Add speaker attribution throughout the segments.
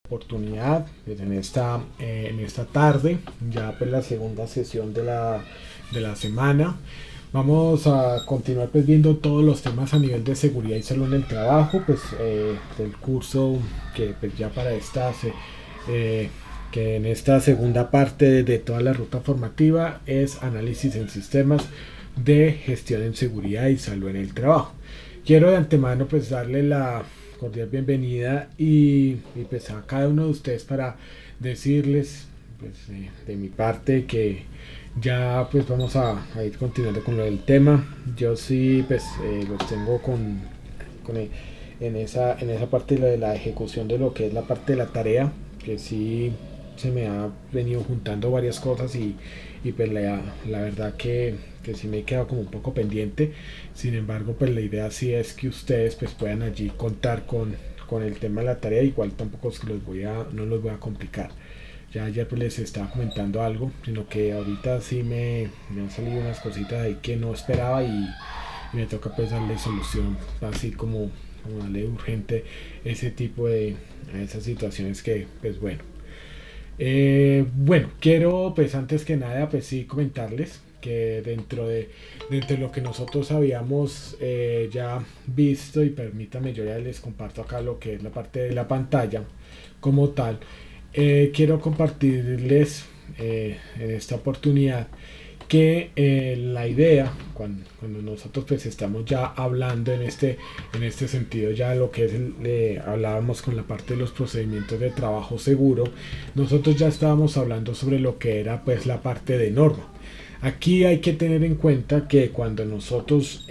Speaker 1: oportunidad pues, en esta tarde, ya pues la segunda sesión de la semana. Vamos a continuar pues viendo todos los temas a nivel de seguridad y salud en el trabajo, pues del curso que pues ya para eh, que en esta segunda parte de toda la ruta formativa es análisis en sistemas de gestión en seguridad y salud en el trabajo. Quiero de antemano pues darle la cordial bienvenida y pues a cada uno de ustedes para decirles pues, de mi parte que ya pues vamos a ir continuando con lo del tema. Yo sí pues los tengo con el- en esa parte de la ejecución de lo que es la parte de la tarea, que sí se me ha venido juntando varias cosas y pues la verdad que sí me he quedado como un poco pendiente. Sin embargo, pues la idea sí es que ustedes pues puedan allí contar con el tema de la tarea, igual tampoco es que no los voy a complicar. Ya ayer pues les estaba comentando algo, sino que ahorita sí me han salido unas cositas ahí que no esperaba y me toca pues darle solución, así como darle urgente ese tipo de a esas situaciones que pues bueno. Bueno, quiero pues antes que nada pues sí comentarles que dentro de lo que nosotros habíamos ya visto, y permítame yo ya les comparto acá lo que es la parte de la pantalla como tal. Quiero compartirles en esta oportunidad que la idea, cuando nosotros pues estamos ya hablando en este sentido, ya lo que es hablábamos con la parte de los procedimientos de trabajo seguro, nosotros ya estábamos hablando sobre lo que era pues la parte de norma. Aquí hay que tener en cuenta que cuando nosotros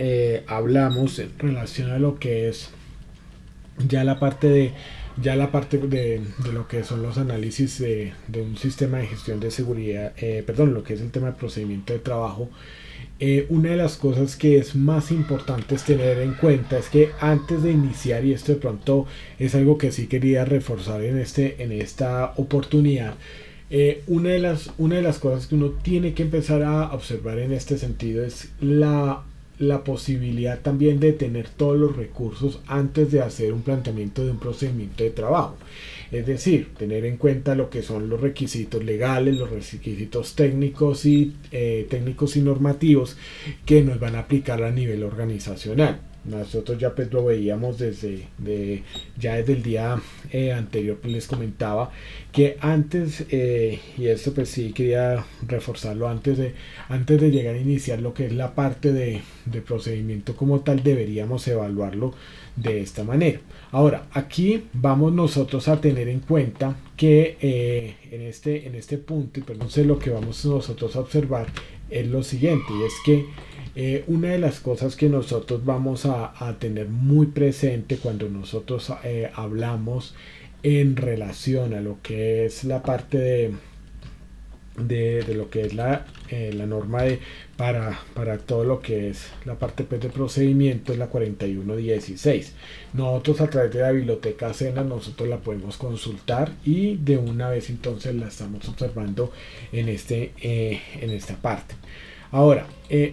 Speaker 1: hablamos en relación a lo que es ya la parte de de lo que son los análisis de un sistema de gestión de seguridad, perdón, lo que es el tema de procedimiento de trabajo, una de las cosas que es más importante es tener en cuenta es que antes de iniciar, y esto de pronto es algo que sí quería reforzar en esta oportunidad, una de las cosas que uno tiene que empezar a observar en este sentido es la posibilidad también de tener todos los recursos antes de hacer un planteamiento de un procedimiento de trabajo. Es decir, tener en cuenta lo que son los requisitos legales, los requisitos técnicos y normativos que nos van a aplicar a nivel organizacional. Nosotros ya pues lo veíamos ya desde el día anterior, pues les comentaba que antes, y esto pues sí quería reforzarlo, antes de llegar a iniciar lo que es la parte de procedimiento como tal, deberíamos evaluarlo de esta manera. Ahora, aquí vamos nosotros a tener en cuenta que en este punto, y pues no sé, lo que vamos nosotros a observar es lo siguiente, y es que una de las cosas que nosotros vamos a tener muy presente cuando nosotros hablamos en relación a lo que es la parte de lo que es la norma para todo lo que es la parte pues, de procedimiento es la 4116. Nosotros a través de la biblioteca Sena nosotros la podemos consultar y de una vez entonces la estamos observando en esta parte. Ahora,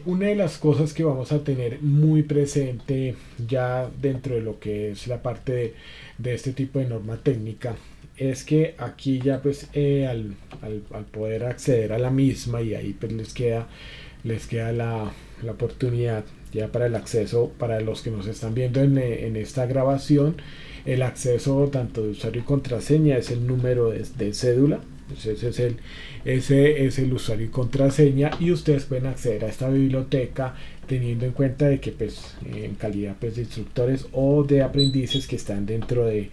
Speaker 1: una de las cosas que vamos a tener muy presente ya dentro de lo que es la parte de este tipo de norma técnica es que aquí ya pues al poder acceder a la misma y ahí pues les queda la oportunidad ya para el acceso para los que nos están viendo en esta grabación. El acceso tanto de usuario y contraseña es el número de cédula. Pues ese es el usuario y contraseña, y ustedes pueden acceder a esta biblioteca teniendo en cuenta de que pues en calidad pues, de instructores o de aprendices que están dentro de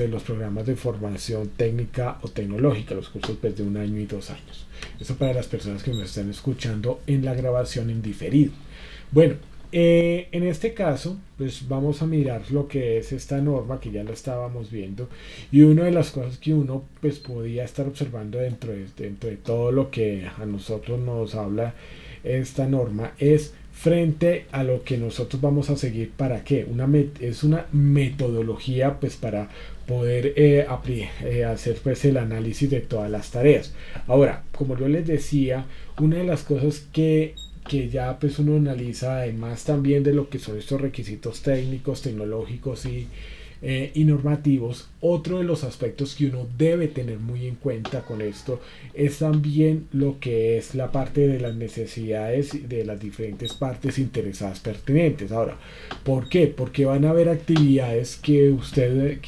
Speaker 1: los programas de formación técnica o tecnológica, los cursos pues, de 1 año y 2 años. Eso para las personas que me están escuchando en la grabación en diferido. Bueno, en este caso, pues vamos a mirar lo que es esta norma que ya la estábamos viendo, y una de las cosas que uno pues podía estar observando dentro de todo lo que a nosotros nos habla esta norma es frente a lo que nosotros vamos a seguir. ¿Para qué? Es una metodología pues para poder hacer pues el análisis de todas las tareas. Ahora, como yo les decía, una de las cosas que ya pues uno analiza además también de lo que son estos requisitos técnicos, tecnológicos y normativos. Otro de los aspectos que uno debe tener muy en cuenta con esto es también lo que es la parte de las necesidades de las diferentes partes interesadas pertinentes. Ahora, ¿por qué? Porque van a haber actividades que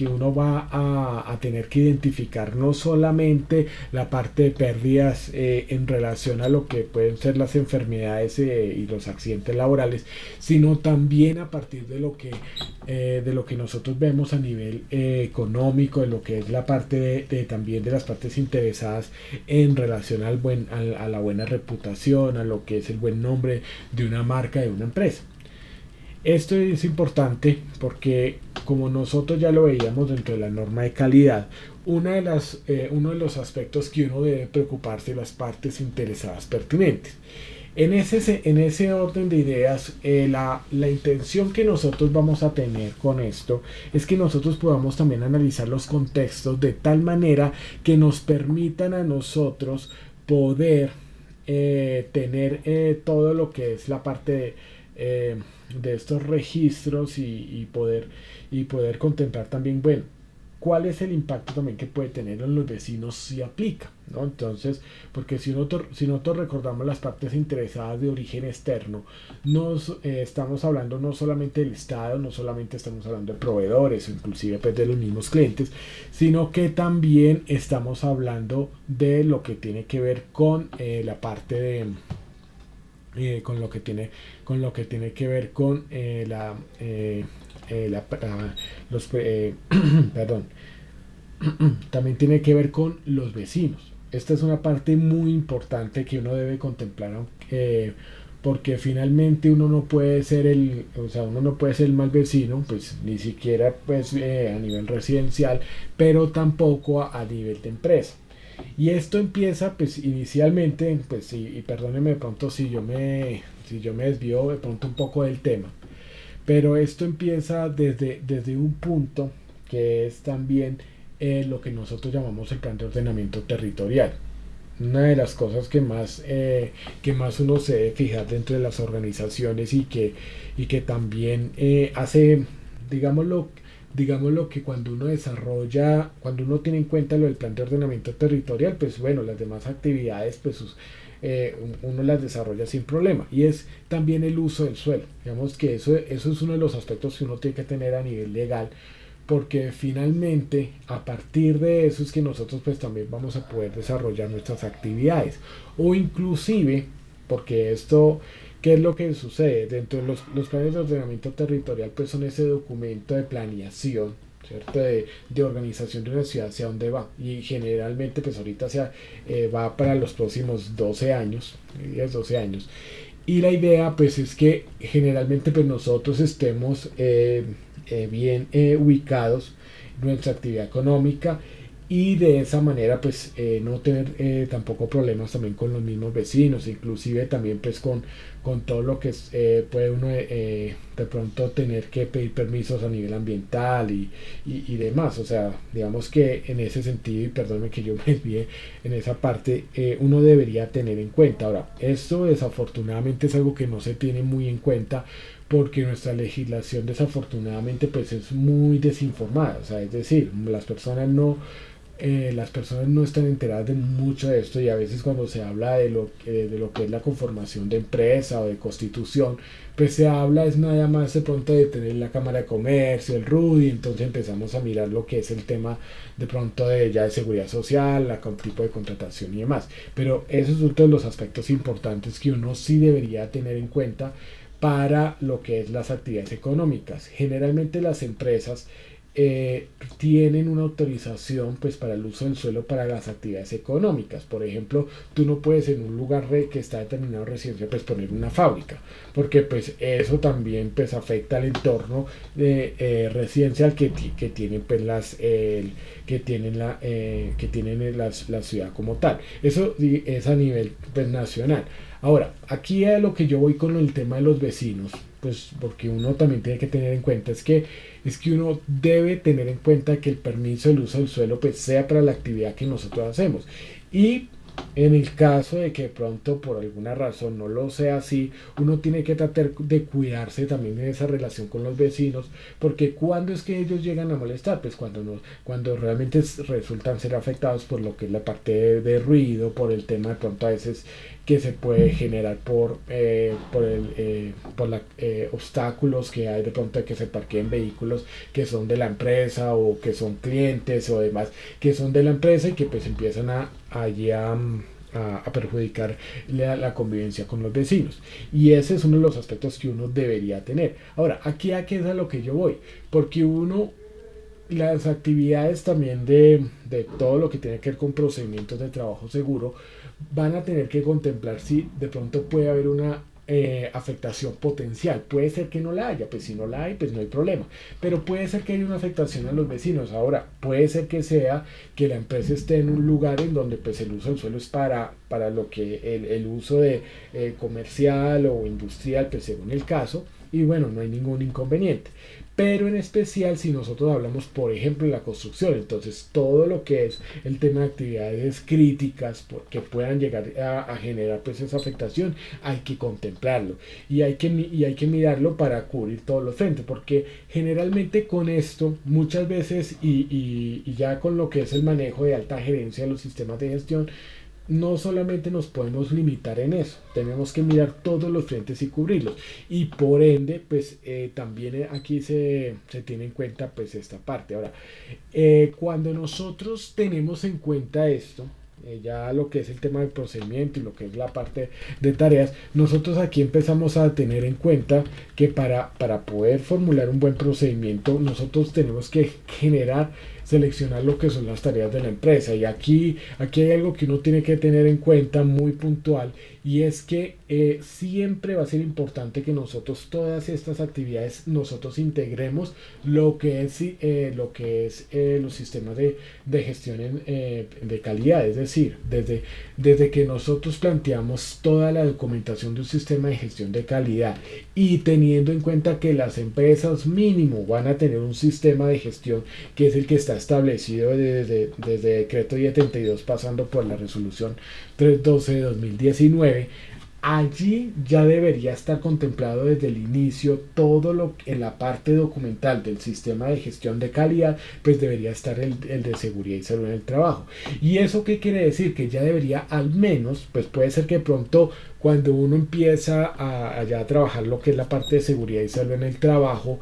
Speaker 1: uno va a tener que identificar, no solamente la parte de pérdidas en relación a lo que pueden ser las enfermedades y los accidentes laborales, sino también a partir de lo que nosotros vemos a nivel económico, de lo que es la parte también de las partes interesadas en relación a la buena reputación, a lo que es el buen nombre de una marca, de una empresa. Esto es importante porque, como nosotros ya lo veíamos dentro de la norma de calidad, uno de los aspectos que uno debe preocuparse, las partes interesadas pertinentes. En ese orden de ideas, la intención que nosotros vamos a tener con esto es que nosotros podamos también analizar los contextos de tal manera que nos permitan a nosotros poder tener todo lo que es la parte de estos registros y poder contemplar también, bueno, cuál es el impacto también que puede tener en los vecinos si aplica, ¿no? Entonces, porque si nosotros recordamos las partes interesadas de origen externo, estamos hablando no solamente del Estado, no solamente estamos hablando de proveedores o inclusive pues, de los mismos clientes, sino que también estamos hablando de lo que tiene que ver con la parte de con lo que tiene que ver con perdón, también tiene que ver con los vecinos. Esta es una parte muy importante que uno debe contemplar, porque finalmente uno no puede ser uno no puede ser el mal vecino, pues ni siquiera pues a nivel residencial, pero tampoco a nivel de empresa. Y esto empieza pues inicialmente, pues y perdónenme de pronto si yo me desvío de pronto un poco del tema, pero esto empieza desde un punto que es también lo que nosotros llamamos el plan de ordenamiento territorial. Una de las cosas que más uno se debe fijar dentro de las organizaciones y que también hace, digámoslo que cuando uno tiene en cuenta lo del plan de ordenamiento territorial, pues bueno, las demás actividades pues uno las desarrolla sin problema, y es también el uso del suelo. Digamos que eso es uno de los aspectos que uno tiene que tener a nivel legal, porque finalmente a partir de eso es que nosotros pues también vamos a poder desarrollar nuestras actividades, o inclusive porque esto, ¿qué es lo que sucede? Dentro de los planes de ordenamiento territorial pues son ese documento de planeación, ¿cierto? De organización de una ciudad hacia dónde va, y generalmente pues ahorita va para los próximos 12 años, 12 años, y la idea pues es que generalmente pues nosotros estemos bien ubicados en nuestra actividad económica, y de esa manera pues no tener tampoco problemas también con los mismos vecinos, inclusive también pues con todo lo que puede uno de pronto tener que pedir permisos a nivel ambiental y demás. O sea, digamos que en ese sentido, y perdónme que yo me desvíe en esa parte, uno debería tener en cuenta. Ahora, esto desafortunadamente es algo que no se tiene muy en cuenta, porque nuestra legislación desafortunadamente pues es muy desinformada. O sea, es decir, las personas no están enteradas de mucho de esto, y a veces cuando se habla de lo que es la conformación de empresa o de constitución, pues se habla es nada más de pronto de tener la Cámara de Comercio, el RUDI, entonces empezamos a mirar lo que es el tema de pronto de seguridad social, tipo de contratación y demás. Pero esos son todos los aspectos importantes que uno sí debería tener en cuenta para lo que es las actividades económicas. Generalmente las empresas tienen una autorización pues para el uso del suelo para las actividades económicas. Por ejemplo, tú no puedes en un lugar que está determinado residencia pues poner una fábrica, porque pues eso también pues afecta al entorno residencial que tienen pues que tienen la ciudad como tal. Eso es a nivel pues nacional. Ahora, aquí a lo que yo voy con el tema de los vecinos, pues porque uno también tiene que tener en cuenta es que uno debe tener en cuenta que el permiso del uso del suelo pues sea para la actividad que nosotros hacemos, y En el caso de que de pronto por alguna razón no lo sea así, uno tiene que tratar de cuidarse también en esa relación con los vecinos, porque cuando es que ellos llegan a molestar, pues cuando no, cuando realmente resultan ser afectados por lo que es la parte de ruido, por el tema de pronto a veces que se puede generar por los obstáculos que hay de pronto de que se parqueen vehículos que son de la empresa o que son clientes o demás que son de la empresa y que pues empiezan allí a perjudicar la convivencia con los vecinos. Y ese es uno de los aspectos que uno debería tener. Ahora, aquí a qué es a lo que yo voy, porque uno las actividades también de todo lo que tiene que ver con procedimientos de trabajo seguro van a tener que contemplar si de pronto puede haber una afectación potencial. Puede ser que no la haya, pues si no la hay, pues no hay problema. Pero puede ser que haya una afectación a los vecinos. Ahora, puede ser que sea que la empresa esté en un lugar en donde pues el uso del suelo es para lo que el uso de comercial o industrial, pues según el caso. Y bueno, no hay ningún inconveniente, pero en especial si nosotros hablamos por ejemplo de la construcción, entonces todo lo que es el tema de actividades críticas que puedan llegar a generar pues esa afectación hay que contemplarlo y hay que mirarlo para cubrir todos los frentes, porque generalmente con esto muchas veces y ya con lo que es el manejo de alta gerencia de los sistemas de gestión no solamente nos podemos limitar en eso, tenemos que mirar todos los frentes y cubrirlos. Y por ende, pues también aquí se tiene en cuenta pues esta parte. Ahora, cuando nosotros tenemos en cuenta esto, ya lo que es el tema del procedimiento y lo que es la parte de tareas, nosotros aquí empezamos a tener en cuenta que para poder formular un buen procedimiento, nosotros tenemos que seleccionar lo que son las tareas de la empresa. Y aquí hay algo que uno tiene que tener en cuenta muy puntual, y es que siempre va a ser importante que nosotros todas estas actividades nosotros integremos lo que es los sistemas de gestión de calidad, es decir, desde que nosotros planteamos toda la documentación de un sistema de gestión de calidad y teniendo en cuenta que las empresas mínimo van a tener un sistema de gestión que es el que está establecido desde decreto 72 pasando por la resolución 312 de 2019. Allí ya debería estar contemplado desde el inicio todo lo que en la parte documental del sistema de gestión de calidad, pues debería estar el de seguridad y salud en el trabajo. ¿Y eso qué quiere decir? Que ya debería al menos, pues puede ser que pronto cuando uno empieza a trabajar lo que es la parte de seguridad y salud en el trabajo,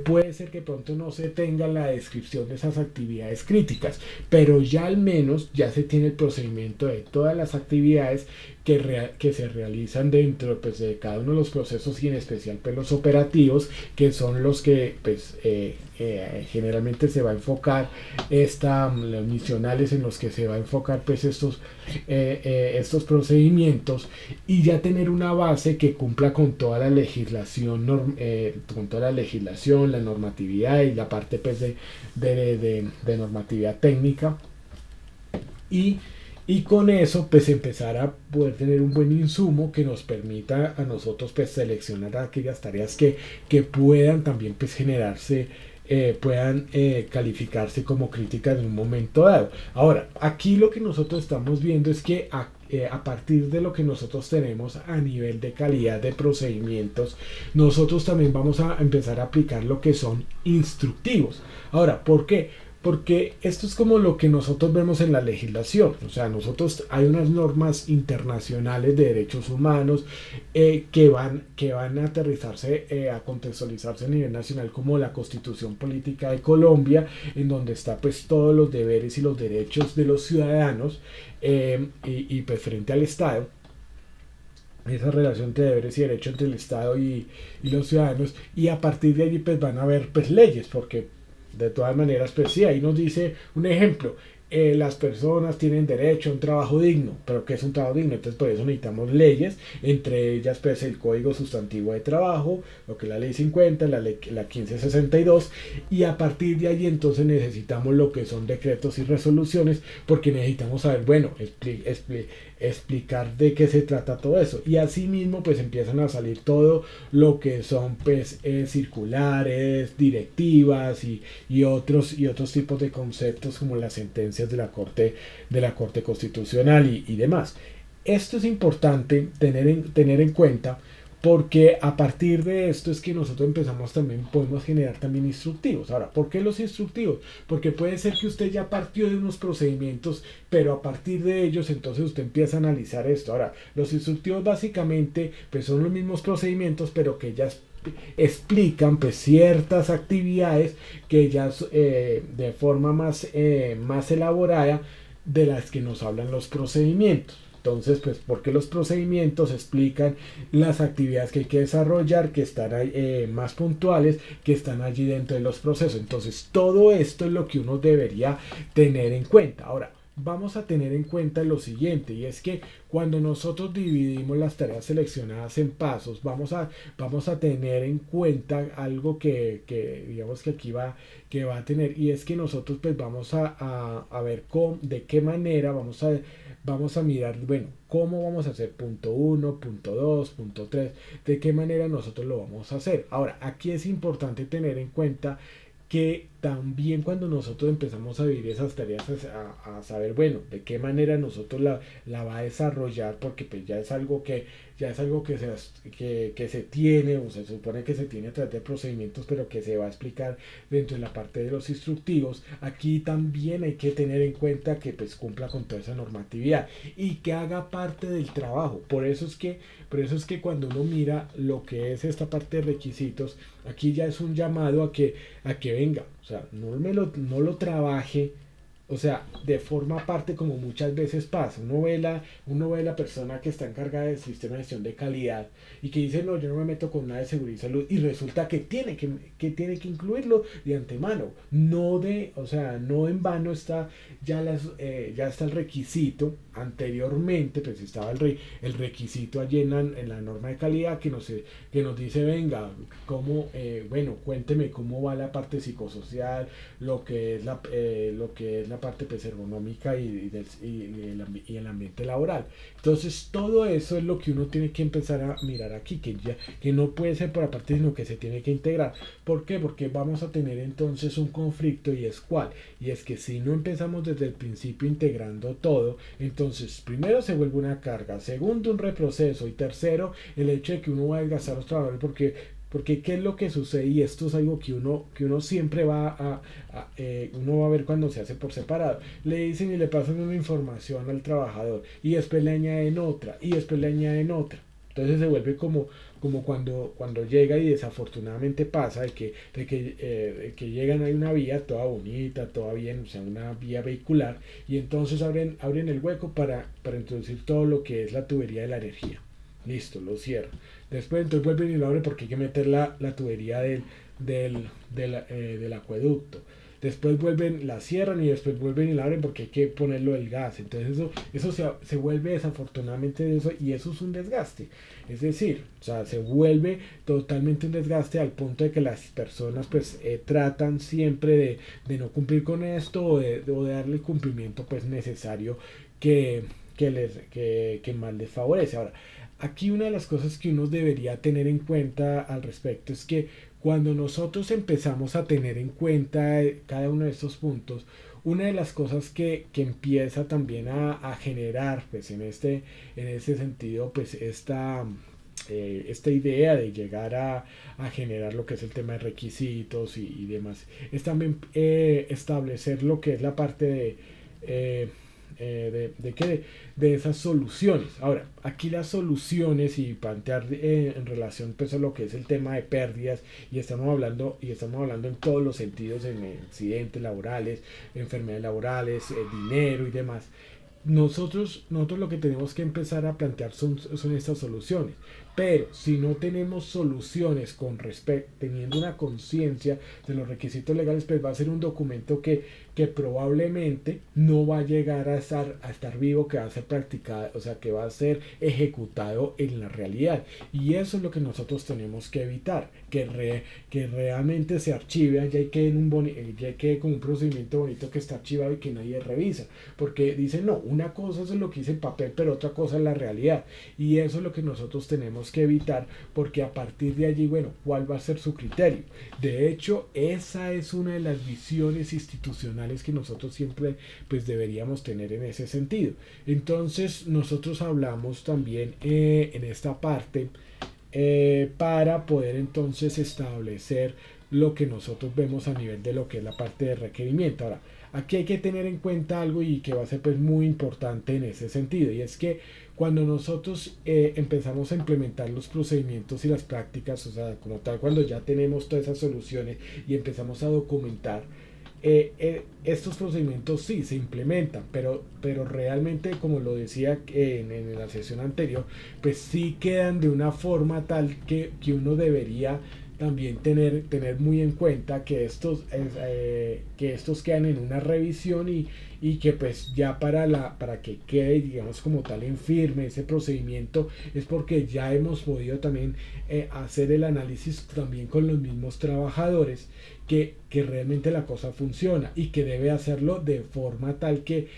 Speaker 1: puede ser que pronto no se tenga la descripción de esas actividades críticas, pero ya al menos ya se tiene el procedimiento de todas las actividades que se realizan dentro pues, de cada uno de los procesos y en especial pues, los operativos, que son los que pues, generalmente se va a enfocar los misionales en los que se va a enfocar pues, estos procedimientos, y ya tener una base que cumpla con toda la legislación, la normatividad y la parte pues, de normatividad técnica, y con eso pues empezar a poder tener un buen insumo que nos permita a nosotros pues seleccionar aquellas tareas que puedan también pues generarse, puedan calificarse como críticas en un momento dado. Ahora, aquí lo que nosotros estamos viendo es que a partir de lo que nosotros tenemos a nivel de calidad de procedimientos, nosotros también vamos a empezar a aplicar lo que son instructivos. Ahora, ¿por qué? Porque esto es como lo que nosotros vemos en la legislación. O sea, nosotros hay unas normas internacionales de derechos humanos que van a aterrizarse, a contextualizarse a nivel nacional, como la Constitución Política de Colombia, en donde está pues todos los deberes y los derechos de los ciudadanos, y pues frente al Estado, esa relación de deberes y derechos entre el Estado y los ciudadanos, y a partir de allí pues van a haber pues leyes, porque de todas maneras pues sí, ahí nos dice un ejemplo, las personas tienen derecho a un trabajo digno, pero ¿qué es un trabajo digno? Entonces por eso necesitamos leyes, entre ellas pues el Código Sustantivo de Trabajo, lo que es la Ley 50, la 1562, y a partir de ahí entonces necesitamos lo que son decretos y resoluciones, porque necesitamos saber, bueno, explicar de qué se trata todo eso, y así mismo pues empiezan a salir todo lo que son pues circulares, directivas y otros tipos de conceptos como la sentencia sentencias de la Corte Constitucional y demás. Esto es importante tener en cuenta porque a partir de esto es que nosotros empezamos también, podemos generar también instructivos. Ahora, ¿por qué los instructivos? Porque puede ser que usted ya partió de unos procedimientos, pero a partir de ellos entonces usted empieza a analizar esto. Ahora, los instructivos básicamente pues son los mismos procedimientos, pero que ya explican pues ciertas actividades que ya de forma más elaborada de las que nos hablan los procedimientos. Entonces, pues, porque los procedimientos explican las actividades que hay que desarrollar, que están más puntuales, que están allí dentro de los procesos. Entonces, todo esto es lo que uno debería tener en cuenta. Ahora, vamos a tener en cuenta lo siguiente, y es que cuando nosotros dividimos las tareas seleccionadas en pasos, vamos a tener en cuenta algo que digamos que aquí que va a tener, y es que nosotros pues vamos a ver de qué manera vamos a mirar, bueno, cómo vamos a hacer punto 1, punto 2, punto 3, de qué manera nosotros lo vamos a hacer. Ahora, aquí es importante tener en cuenta que también cuando nosotros empezamos a vivir esas tareas, a saber, bueno, de qué manera nosotros la va a desarrollar, porque pues ya es algo que se tiene, o se supone que se tiene a través de procedimientos, pero que se va a explicar dentro de la parte de los instructivos. Aquí también hay que tener en cuenta que pues cumpla con toda esa normatividad y que haga parte del trabajo. Por eso es que cuando uno mira lo que es esta parte de requisitos, aquí ya es un llamado a que venga, o sea, no lo trabaje, o sea, de forma parte, como muchas veces pasa. Uno ve la persona que está encargada del sistema de gestión de calidad y que dice, no, yo no me meto con nada de seguridad y salud, y resulta que tiene que incluirlo de antemano. O sea, no en vano está ya está el requisito. Anteriormente pues estaba el requisito allí en la norma de calidad que nos dice, venga, bueno, cuénteme cómo va la parte psicosocial, lo que es la parte pues, ergonómica y el ambiente laboral. Entonces todo eso es lo que uno tiene que empezar a mirar aquí, que no puede ser por aparte, sino que se tiene que integrar. ¿Por qué? Porque vamos a tener entonces un conflicto, y es cuál, y es que si no empezamos desde el principio integrando todo, entonces primero se vuelve una carga, segundo un reproceso, y tercero el hecho de que uno va a desgastar a los trabajadores, porque qué es lo que sucede, y esto es algo que uno siempre uno va a ver cuando se hace por separado. Le dicen y le pasan una información al trabajador y después le añaden otra y después le añaden otra. Entonces se vuelve como cuando llega, y desafortunadamente pasa de que llegan a una vía toda bonita, toda bien, o sea, una vía vehicular, y entonces abren el hueco para introducir todo lo que es la tubería de la energía. Listo, lo cierro. Después entonces vuelven y lo abren porque hay que meter la tubería del acueducto. Después la cierran y después vuelven y la abren porque hay que ponerlo del gas. Entonces eso se vuelve desafortunadamente eso, y eso es un desgaste. Es decir, o sea, se vuelve totalmente un desgaste al punto de que las personas pues tratan siempre de no cumplir con esto, o de darle el cumplimiento pues necesario que más les favorece. Ahora, aquí una de las cosas que uno debería tener en cuenta al respecto es que cuando nosotros empezamos a tener en cuenta cada uno de estos puntos, una de las cosas que empieza también a generar pues en este sentido pues esta idea de llegar a generar lo que es el tema de requisitos y demás, es también establecer lo que es la parte de esas soluciones. Ahora, aquí las soluciones, y plantear en relación pues a lo que es el tema de pérdidas, y estamos hablando en todos los sentidos, en accidentes laborales, enfermedades laborales, dinero y demás. Nosotros lo que tenemos que empezar a plantear son estas soluciones, pero si no tenemos soluciones teniendo una conciencia de los requisitos legales, pues va a ser un documento que probablemente no va a llegar a estar vivo, que va a ser practicado, o sea, que va a ser ejecutado en la realidad. Y eso es lo que nosotros tenemos que evitar, que realmente se archive, ya quede como un procedimiento bonito que está archivado y que nadie revisa, porque dicen, no, una cosa es lo que dice en papel, pero otra cosa es la realidad, y eso es lo que nosotros tenemos tenemos que evitar, porque a partir de allí, bueno, ¿cuál va a ser su criterio? De hecho, esa es una de las visiones institucionales que nosotros siempre pues deberíamos tener en ese sentido. Entonces, nosotros hablamos también en esta parte para poder entonces establecer lo que nosotros vemos a nivel de lo que es la parte de requerimiento. Ahora, aquí hay que tener en cuenta algo y que va a ser pues muy importante en ese sentido, y es que cuando nosotros empezamos a implementar los procedimientos y las prácticas, o sea, como tal, cuando ya tenemos todas esas soluciones y empezamos a documentar, estos procedimientos sí se implementan, pero realmente, como lo decía en la sesión anterior, pues sí quedan de una forma tal que uno debería también tener muy en cuenta que estos quedan en una revisión y que pues ya para que quede, digamos, como tal en firme ese procedimiento, es porque ya hemos podido también hacer el análisis también con los mismos trabajadores que realmente la cosa funciona y que debe hacerlo de forma tal que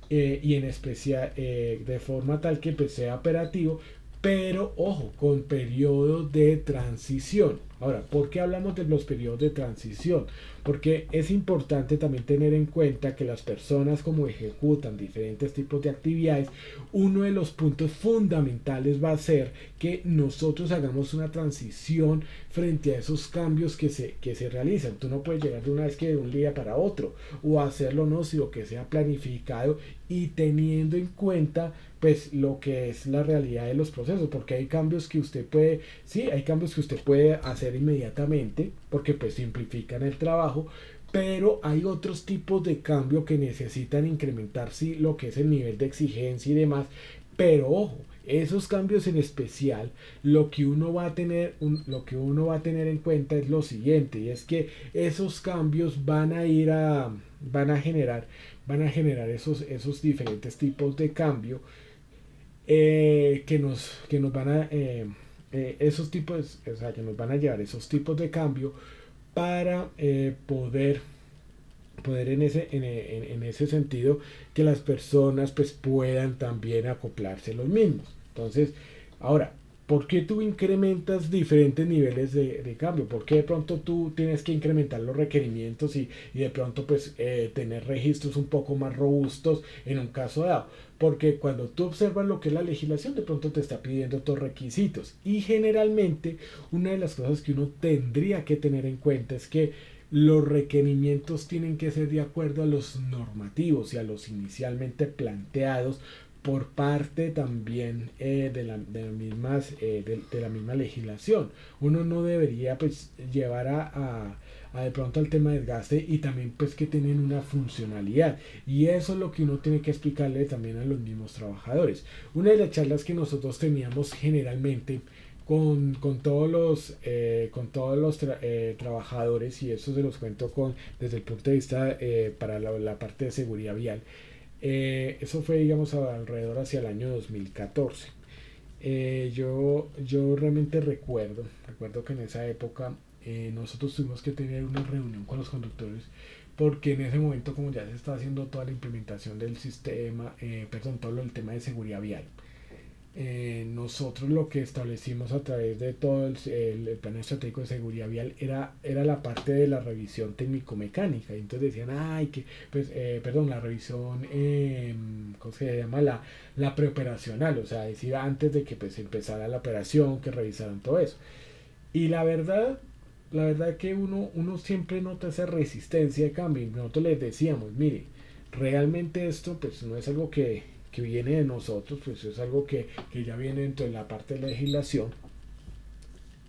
Speaker 1: y en especial de forma tal que pues, sea operativo, pero ojo, con periodos de transición. Ahora, ¿por qué hablamos de los periodos de transición? Porque es importante también tener en cuenta que las personas, como ejecutan diferentes tipos de actividades, uno de los puntos fundamentales va a ser que nosotros hagamos una transición frente a esos cambios que se realizan. Tú no puedes llegar de una vez que de un día para otro, o hacerlo no, sino que sea planificado y teniendo en cuenta pues lo que es la realidad de los procesos, porque hay cambios que usted puede, sí, hay cambios que usted puede hacer inmediatamente, porque pues simplifican el trabajo, pero hay otros tipos de cambio que necesitan incrementar sí, lo que es el nivel de exigencia y demás, pero ojo, esos cambios en especial, lo que uno va a tener, lo que uno va a tener en cuenta es lo siguiente, y es que esos cambios van a generar esos diferentes tipos de cambio que nos van a esos tipos, o sea, que nos van a llevar esos tipos de cambio para poder en ese sentido que las personas pues puedan también acoplarse los mismos. Entonces, ahora, ¿por qué tú incrementas diferentes niveles de cambio? ¿Por qué de pronto tú tienes que incrementar los requerimientos y de pronto pues tener registros un poco más robustos en un caso dado? Porque cuando tú observas lo que es la legislación, de pronto te está pidiendo otros requisitos. Y generalmente una de las cosas que uno tendría que tener en cuenta es que los requerimientos tienen que ser de acuerdo a los normativos y a los inicialmente planteados por parte también de la misma legislación. Uno no debería pues llevar a de pronto al tema de desgaste, y también pues que tienen una funcionalidad, y eso es lo que uno tiene que explicarle también a los mismos trabajadores. Una de las charlas que nosotros teníamos generalmente con todos los trabajadores, y eso se los cuento desde el punto de vista para la parte de seguridad vial. Eso fue, digamos, alrededor hacia el año 2014. Yo realmente recuerdo que en esa época nosotros tuvimos que tener una reunión con los conductores, porque en ese momento, como ya se está haciendo toda la implementación del sistema, todo el tema de seguridad vial, nosotros lo que establecimos a través de todo el plan estratégico de seguridad vial era la parte de la revisión técnico-mecánica. Y entonces decían, ay, que, pues, la revisión, ¿cómo se llama? La preoperacional, o sea, decir antes de que pues empezara la operación, que revisaran todo eso. Y la verdad que uno siempre nota esa resistencia de cambio. Y nosotros les decíamos, mire, realmente esto pues no es algo que viene de nosotros, pues es algo que ya viene dentro de la parte de la legislación,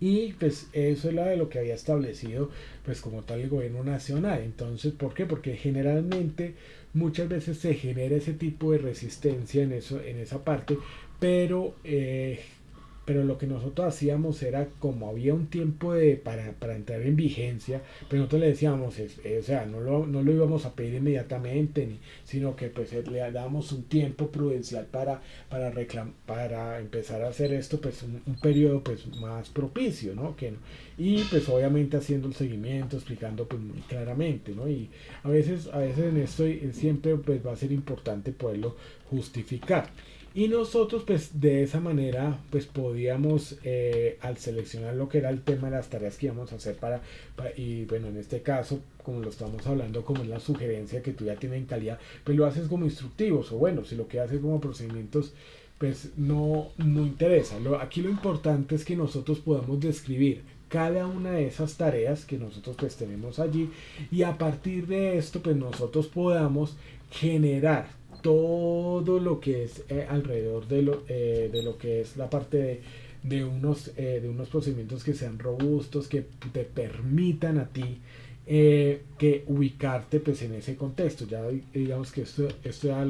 Speaker 1: y pues eso es de lo que había establecido pues como tal el gobierno nacional. Entonces, ¿por qué? Porque generalmente muchas veces se genera ese tipo de resistencia en esa parte, pero pero lo que nosotros hacíamos era, como había un tiempo para entrar en vigencia, pues nosotros le decíamos, o sea, no lo íbamos a pedir inmediatamente, sino que pues le dábamos un tiempo prudencial para empezar a hacer esto, pues un periodo pues más propicio, ¿no? Y pues obviamente haciendo el seguimiento, explicando pues muy claramente, ¿no? Y a veces en esto siempre pues va a ser importante poderlo justificar. Y nosotros pues de esa manera pues podíamos al seleccionar lo que era el tema de las tareas que íbamos a hacer y bueno, en este caso como lo estamos hablando, como es la sugerencia que tú ya tienes en calidad, pues lo haces como instructivos, o bueno, si lo que haces como procedimientos pues no interesa. Aquí lo importante es que nosotros podamos describir cada una de esas tareas que nosotros pues tenemos allí, y a partir de esto pues nosotros podamos generar todo lo que es alrededor de lo que es la parte de unos procedimientos que sean robustos, que te permitan a ti que ubicarte pues en ese contexto. Ya digamos que esto ya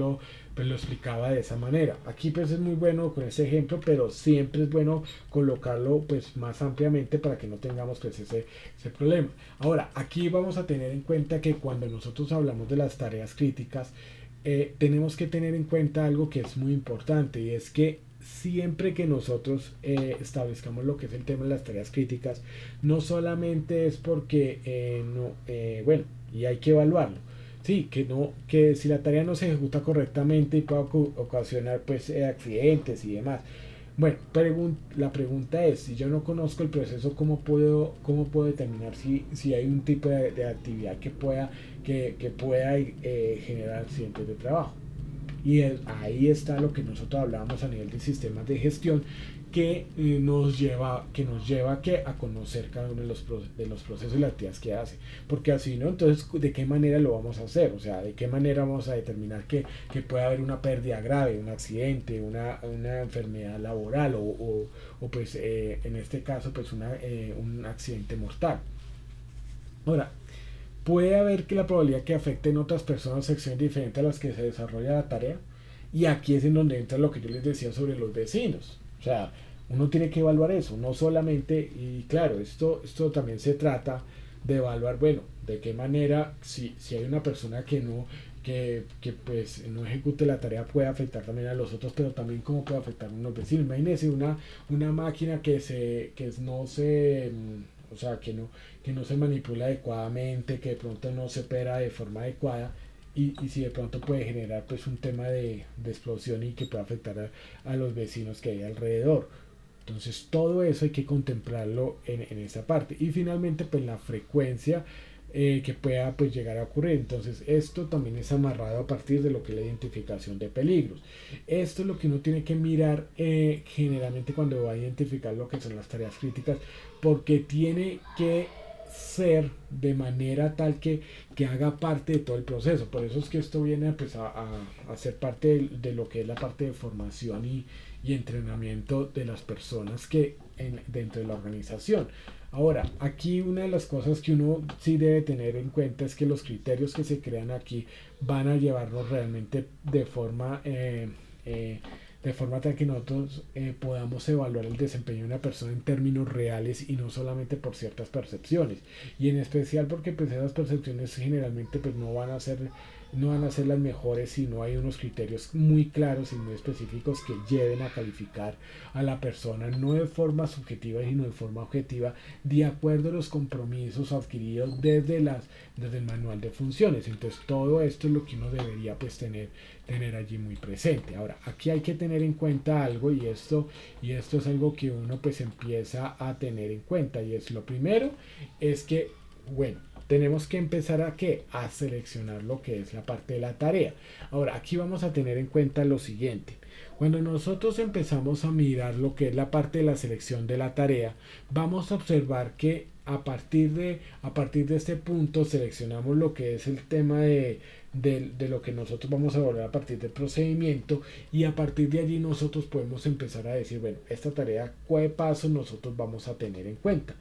Speaker 1: pues lo explicaba de esa manera. Aquí pues es muy bueno con ese ejemplo, pero siempre es bueno colocarlo pues más ampliamente para que no tengamos pues ese problema. Ahora, aquí vamos a tener en cuenta que cuando nosotros hablamos de las tareas críticas, tenemos que tener en cuenta algo que es muy importante, y es que siempre que nosotros establezcamos lo que es el tema de las tareas críticas, no solamente es porque bueno, y hay que evaluarlo. Sí, que si la tarea no se ejecuta correctamente y puede ocasionar pues accidentes y demás. Bueno, la pregunta es, si yo no conozco el proceso, cómo puedo determinar si hay un tipo de actividad que pueda generar accidentes de trabajo? Y ahí está lo que nosotros hablábamos a nivel de sistemas de gestión, que nos lleva a conocer cada uno de los procesos y las actividades que hace, porque así no, entonces de qué manera lo vamos a hacer, o sea, de qué manera vamos a determinar que puede haber una pérdida grave, un accidente, una enfermedad laboral o pues en este caso pues un accidente mortal. Ahora, puede haber que la probabilidad que afecten otras personas o secciones diferentes a las que se desarrolla la tarea. Y aquí es en donde entra lo que yo les decía sobre los vecinos. O sea, uno tiene que evaluar eso, no solamente, y claro, esto también se trata de evaluar, bueno, de qué manera, si hay una persona que pues no ejecute la tarea, puede afectar también a los otros, pero también cómo puede afectar a unos vecinos. Imagínense una máquina que no se o sea, que no se manipula adecuadamente, que de pronto no se opera de forma adecuada, y si de pronto puede generar pues un tema de explosión y que puede afectar a los vecinos que hay alrededor. Entonces todo eso hay que contemplarlo en esa parte. Y finalmente pues la frecuencia que pueda pues llegar a ocurrir. Entonces esto también es amarrado a partir de lo que es la identificación de peligros. Esto es lo que uno tiene que mirar generalmente cuando va a identificar lo que son las tareas críticas, porque tiene que ser de manera tal que haga parte de todo el proceso. Por eso es que esto viene pues, a ser parte de lo que es la parte de formación y entrenamiento de las personas dentro de la organización. Ahora, aquí una de las cosas que uno sí debe tener en cuenta es que los criterios que se crean aquí van a llevarnos realmente de forma tal que nosotros podamos evaluar el desempeño de una persona en términos reales y no solamente por ciertas percepciones, y en especial porque pues esas percepciones generalmente pues no van a ser las mejores si no hay unos criterios muy claros y muy específicos que lleven a calificar a la persona no de forma subjetiva sino de forma objetiva, de acuerdo a los compromisos adquiridos desde el manual de funciones. Entonces todo esto es lo que uno debería pues tener allí muy presente. Ahora, aquí hay que tener en cuenta algo, y esto es algo que uno pues empieza a tener en cuenta, y es lo primero, es que bueno, tenemos que empezar a seleccionar lo que es la parte de la tarea. Ahora, aquí vamos a tener en cuenta lo siguiente. Cuando nosotros empezamos a mirar lo que es la parte de la selección de la tarea, vamos a observar que a partir de este punto seleccionamos lo que es el tema de lo que nosotros vamos a evaluar a partir del procedimiento, y a partir de allí nosotros podemos empezar a decir, bueno, esta tarea, ¿cuál paso nosotros vamos a tener en cuenta?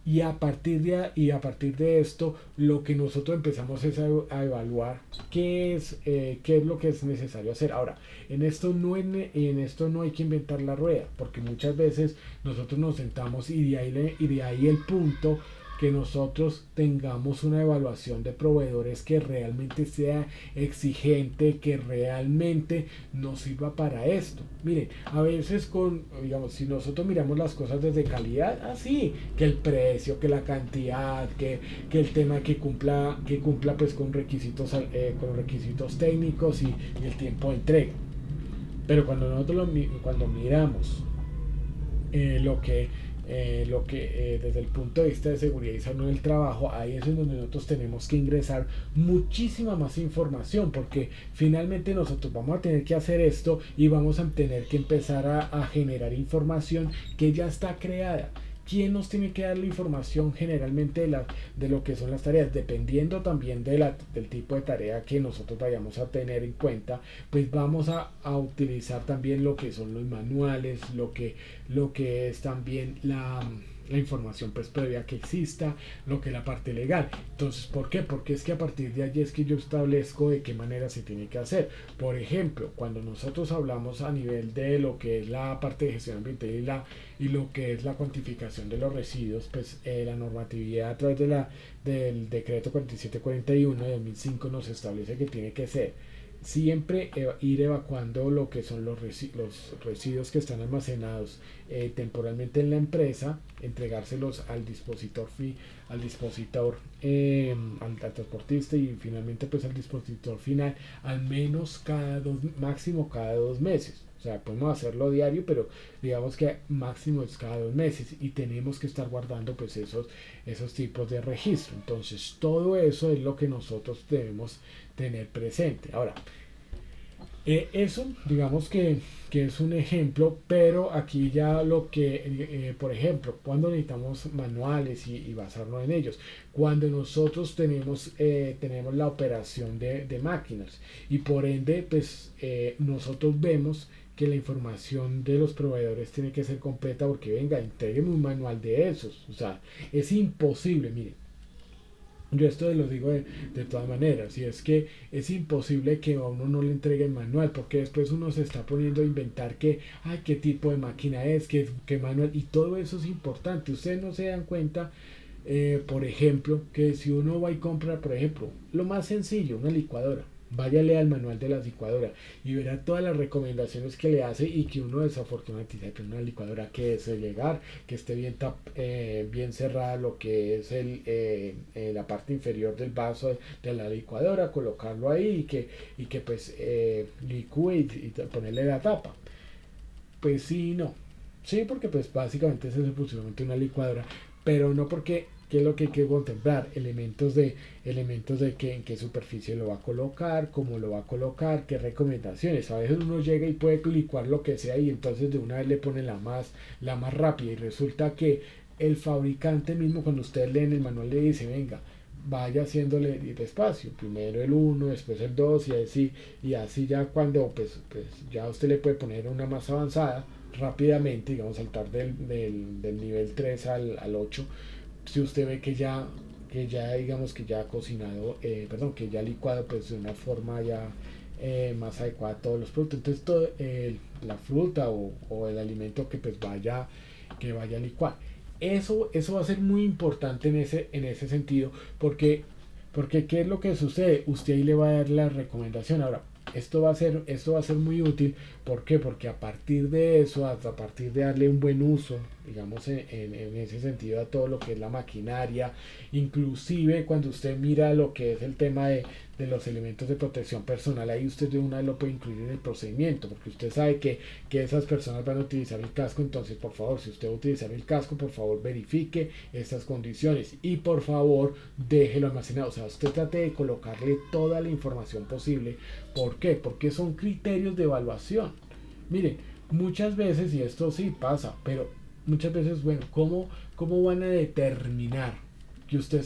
Speaker 1: Y a partir de esto, lo que nosotros empezamos es a evaluar qué es lo que es necesario hacer. Ahora, en esto no hay que inventar la rueda, porque muchas veces nosotros nos sentamos y de ahí el punto que nosotros tengamos una evaluación de proveedores que realmente sea exigente, que realmente nos sirva para esto. Miren, a veces digamos, si nosotros miramos las cosas desde calidad, así, que el precio, que la cantidad, que el tema que cumpla pues con requisitos técnicos y el tiempo de entrega. Pero cuando nosotros cuando miramos lo que desde el punto de vista de seguridad y salud del trabajo, ahí es en donde nosotros tenemos que ingresar muchísima más información, porque finalmente nosotros vamos a tener que hacer esto y vamos a tener que empezar a generar información que ya está creada. ¿Quién nos tiene que dar la información generalmente de lo que son las tareas? Dependiendo también del tipo de tarea que nosotros vayamos a tener en cuenta, pues vamos a utilizar también lo que son los manuales, lo que es también la información pues previa que exista, lo que es la parte legal. Entonces, ¿por qué? Porque es que a partir de allí es que yo establezco de qué manera se tiene que hacer. Por ejemplo, cuando nosotros hablamos a nivel de lo que es la parte de gestión ambiental y lo que es la cuantificación de los residuos, pues la normatividad a través del decreto 4741 de 2005 nos establece que tiene que ser siempre ir evacuando lo que son los residuos que están almacenados temporalmente en la empresa, entregárselos al dispositor, al transportista y finalmente pues al dispositor final, al menos máximo cada 2 meses. O sea, podemos hacerlo diario, pero digamos que máximo es cada 2 meses y tenemos que estar guardando pues esos tipos de registro. Entonces, todo eso es lo que nosotros debemos tener presente. Ahora, eso digamos que es un ejemplo, pero aquí ya lo que, por ejemplo, cuando necesitamos manuales y basarnos en ellos, cuando nosotros tenemos la operación de máquinas y por ende, pues nosotros vemos que la información de los proveedores tiene que ser completa porque venga, entrégueme un manual de esos. O sea, es imposible, miren. Yo esto lo digo de todas maneras, y es que es imposible que a uno no le entregue el manual, porque después uno se está poniendo a inventar qué tipo de máquina es, qué manual, y todo eso es importante. Ustedes no se dan cuenta, por ejemplo, que si uno va y compra, por ejemplo, lo más sencillo, una licuadora, váyale al manual de la licuadora y verá todas las recomendaciones que le hace y que uno desafortunadamente dice que una licuadora que es llegar, que esté bien cerrada lo que es la parte inferior del vaso de la licuadora, colocarlo ahí y que pues licúe y ponerle la tapa. Pues sí, no. Sí, porque pues básicamente es exclusivamente una licuadora, pero no porque qué es lo que hay que contemplar, elementos de que, en qué superficie lo va a colocar, cómo lo va a colocar, qué recomendaciones. A veces uno llega y puede licuar lo que sea y entonces de una vez le pone la más rápida y resulta que el fabricante mismo cuando ustedes leen el manual le dice, venga, vaya haciéndole despacio, primero el uno, después el 2 y así ya cuando pues ya usted le puede poner una más avanzada rápidamente, digamos saltar del nivel 3 al 8 si usted ve que ya digamos que ya ha cocinado, que ya ha licuado pues de una forma ya más adecuada todos los productos. Entonces todo la fruta o el alimento que vaya a licuar. Eso va a ser muy importante en ese sentido, porque ¿qué es lo que sucede? Usted ahí le va a dar la recomendación. Ahora, esto va a ser muy útil. ¿Por qué? Porque a partir de eso, a partir de darle un buen uso, digamos, en ese sentido a todo lo que es la maquinaria, inclusive cuando usted mira lo que es el tema de los elementos de protección personal, ahí usted de una vez lo puede incluir en el procedimiento, porque usted sabe que esas personas van a utilizar el casco, entonces por favor, si usted va a utilizar el casco, por favor verifique estas condiciones y por favor déjelo almacenado. O sea, usted trate de colocarle toda la información posible. ¿Por qué? Porque son criterios de evaluación. Miren, muchas veces, y esto sí pasa, pero muchas veces, bueno, ¿cómo van a determinar que usted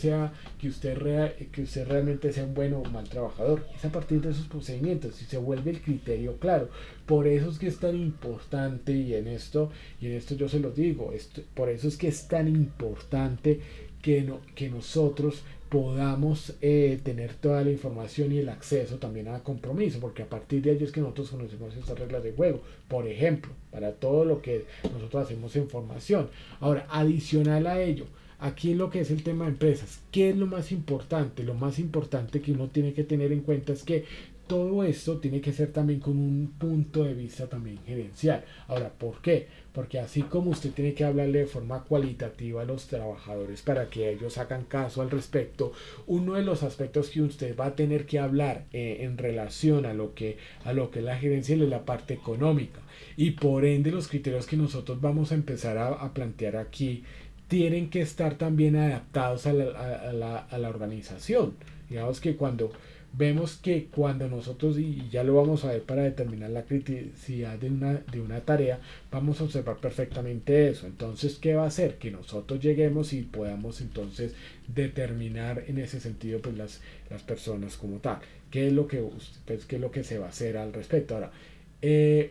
Speaker 1: realmente sea un buen o mal trabajador? Es a partir de esos procedimientos y se vuelve el criterio claro. Por eso es que es tan importante y en esto yo se lo digo, por eso es que es tan importante que nosotros podamos tener toda la información y el acceso también a compromiso, porque a partir de ello es que nosotros conocemos estas reglas de juego, por ejemplo, para todo lo que nosotros hacemos en formación. Ahora, adicional a ello, aquí en lo que es el tema de empresas, ¿qué es lo más importante? Lo más importante que uno tiene que tener en cuenta es que todo esto tiene que ser también con un punto de vista también gerencial. Ahora, ¿por qué? Porque así como usted tiene que hablarle de forma cualitativa a los trabajadores para que ellos hagan caso al respecto, uno de los aspectos que usted va a tener que hablar en relación a lo que es la gerencia es la parte económica. Y por ende los criterios que nosotros vamos a empezar a plantear aquí tienen que estar también adaptados a la organización. Digamos que cuando vemos que cuando nosotros, y ya lo vamos a ver para determinar la criticidad de una tarea, vamos a observar perfectamente eso. Entonces, ¿qué va a hacer? Que nosotros lleguemos y podamos entonces determinar en ese sentido pues las personas como tal. ¿Qué es lo que, pues, qué es lo que se va a hacer al respecto? Ahora,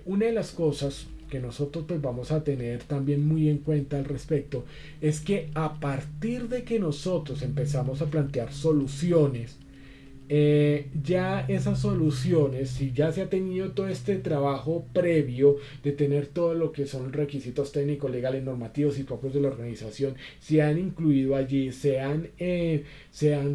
Speaker 1: una de las cosas que nosotros pues vamos a tener también muy en cuenta al respecto es que a partir de que nosotros empezamos a plantear soluciones, ya esas soluciones, si ya se ha tenido todo este trabajo previo de tener todo lo que son requisitos técnicos, legales, normativos y propios de la organización, se han incluido allí, se han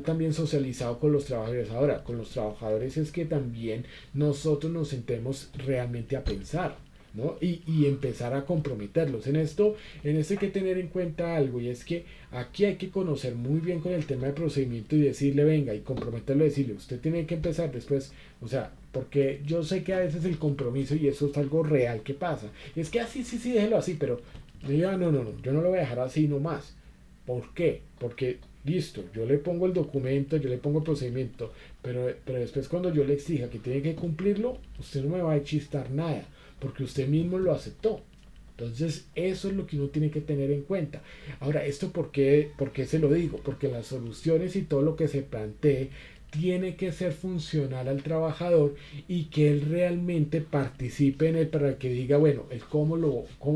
Speaker 1: también socializado con los trabajadores. Ahora, con los trabajadores es que también nosotros nos sentemos realmente a pensar, ¿no? Y empezar a comprometerlos en esto hay que tener en cuenta algo, y es que aquí hay que conocer muy bien con el tema de procedimiento y decirle venga y comprometerlo, decirle usted tiene que empezar después, o sea, porque yo sé que a veces el compromiso, y eso es algo real que pasa, es que así sí déjelo así, pero diga no, yo no lo voy a dejar así nomás. ¿Por qué? Porque listo, yo le pongo el documento, yo le pongo el procedimiento, pero después cuando yo le exija que tiene que cumplirlo, usted no me va a chistar nada, porque usted mismo lo aceptó. Entonces, eso es lo que uno tiene que tener en cuenta. Ahora, ¿esto por qué se lo digo? Porque las soluciones y todo lo que se plantee tiene que ser funcional al trabajador y que él realmente participe en él para que diga, bueno, el cómo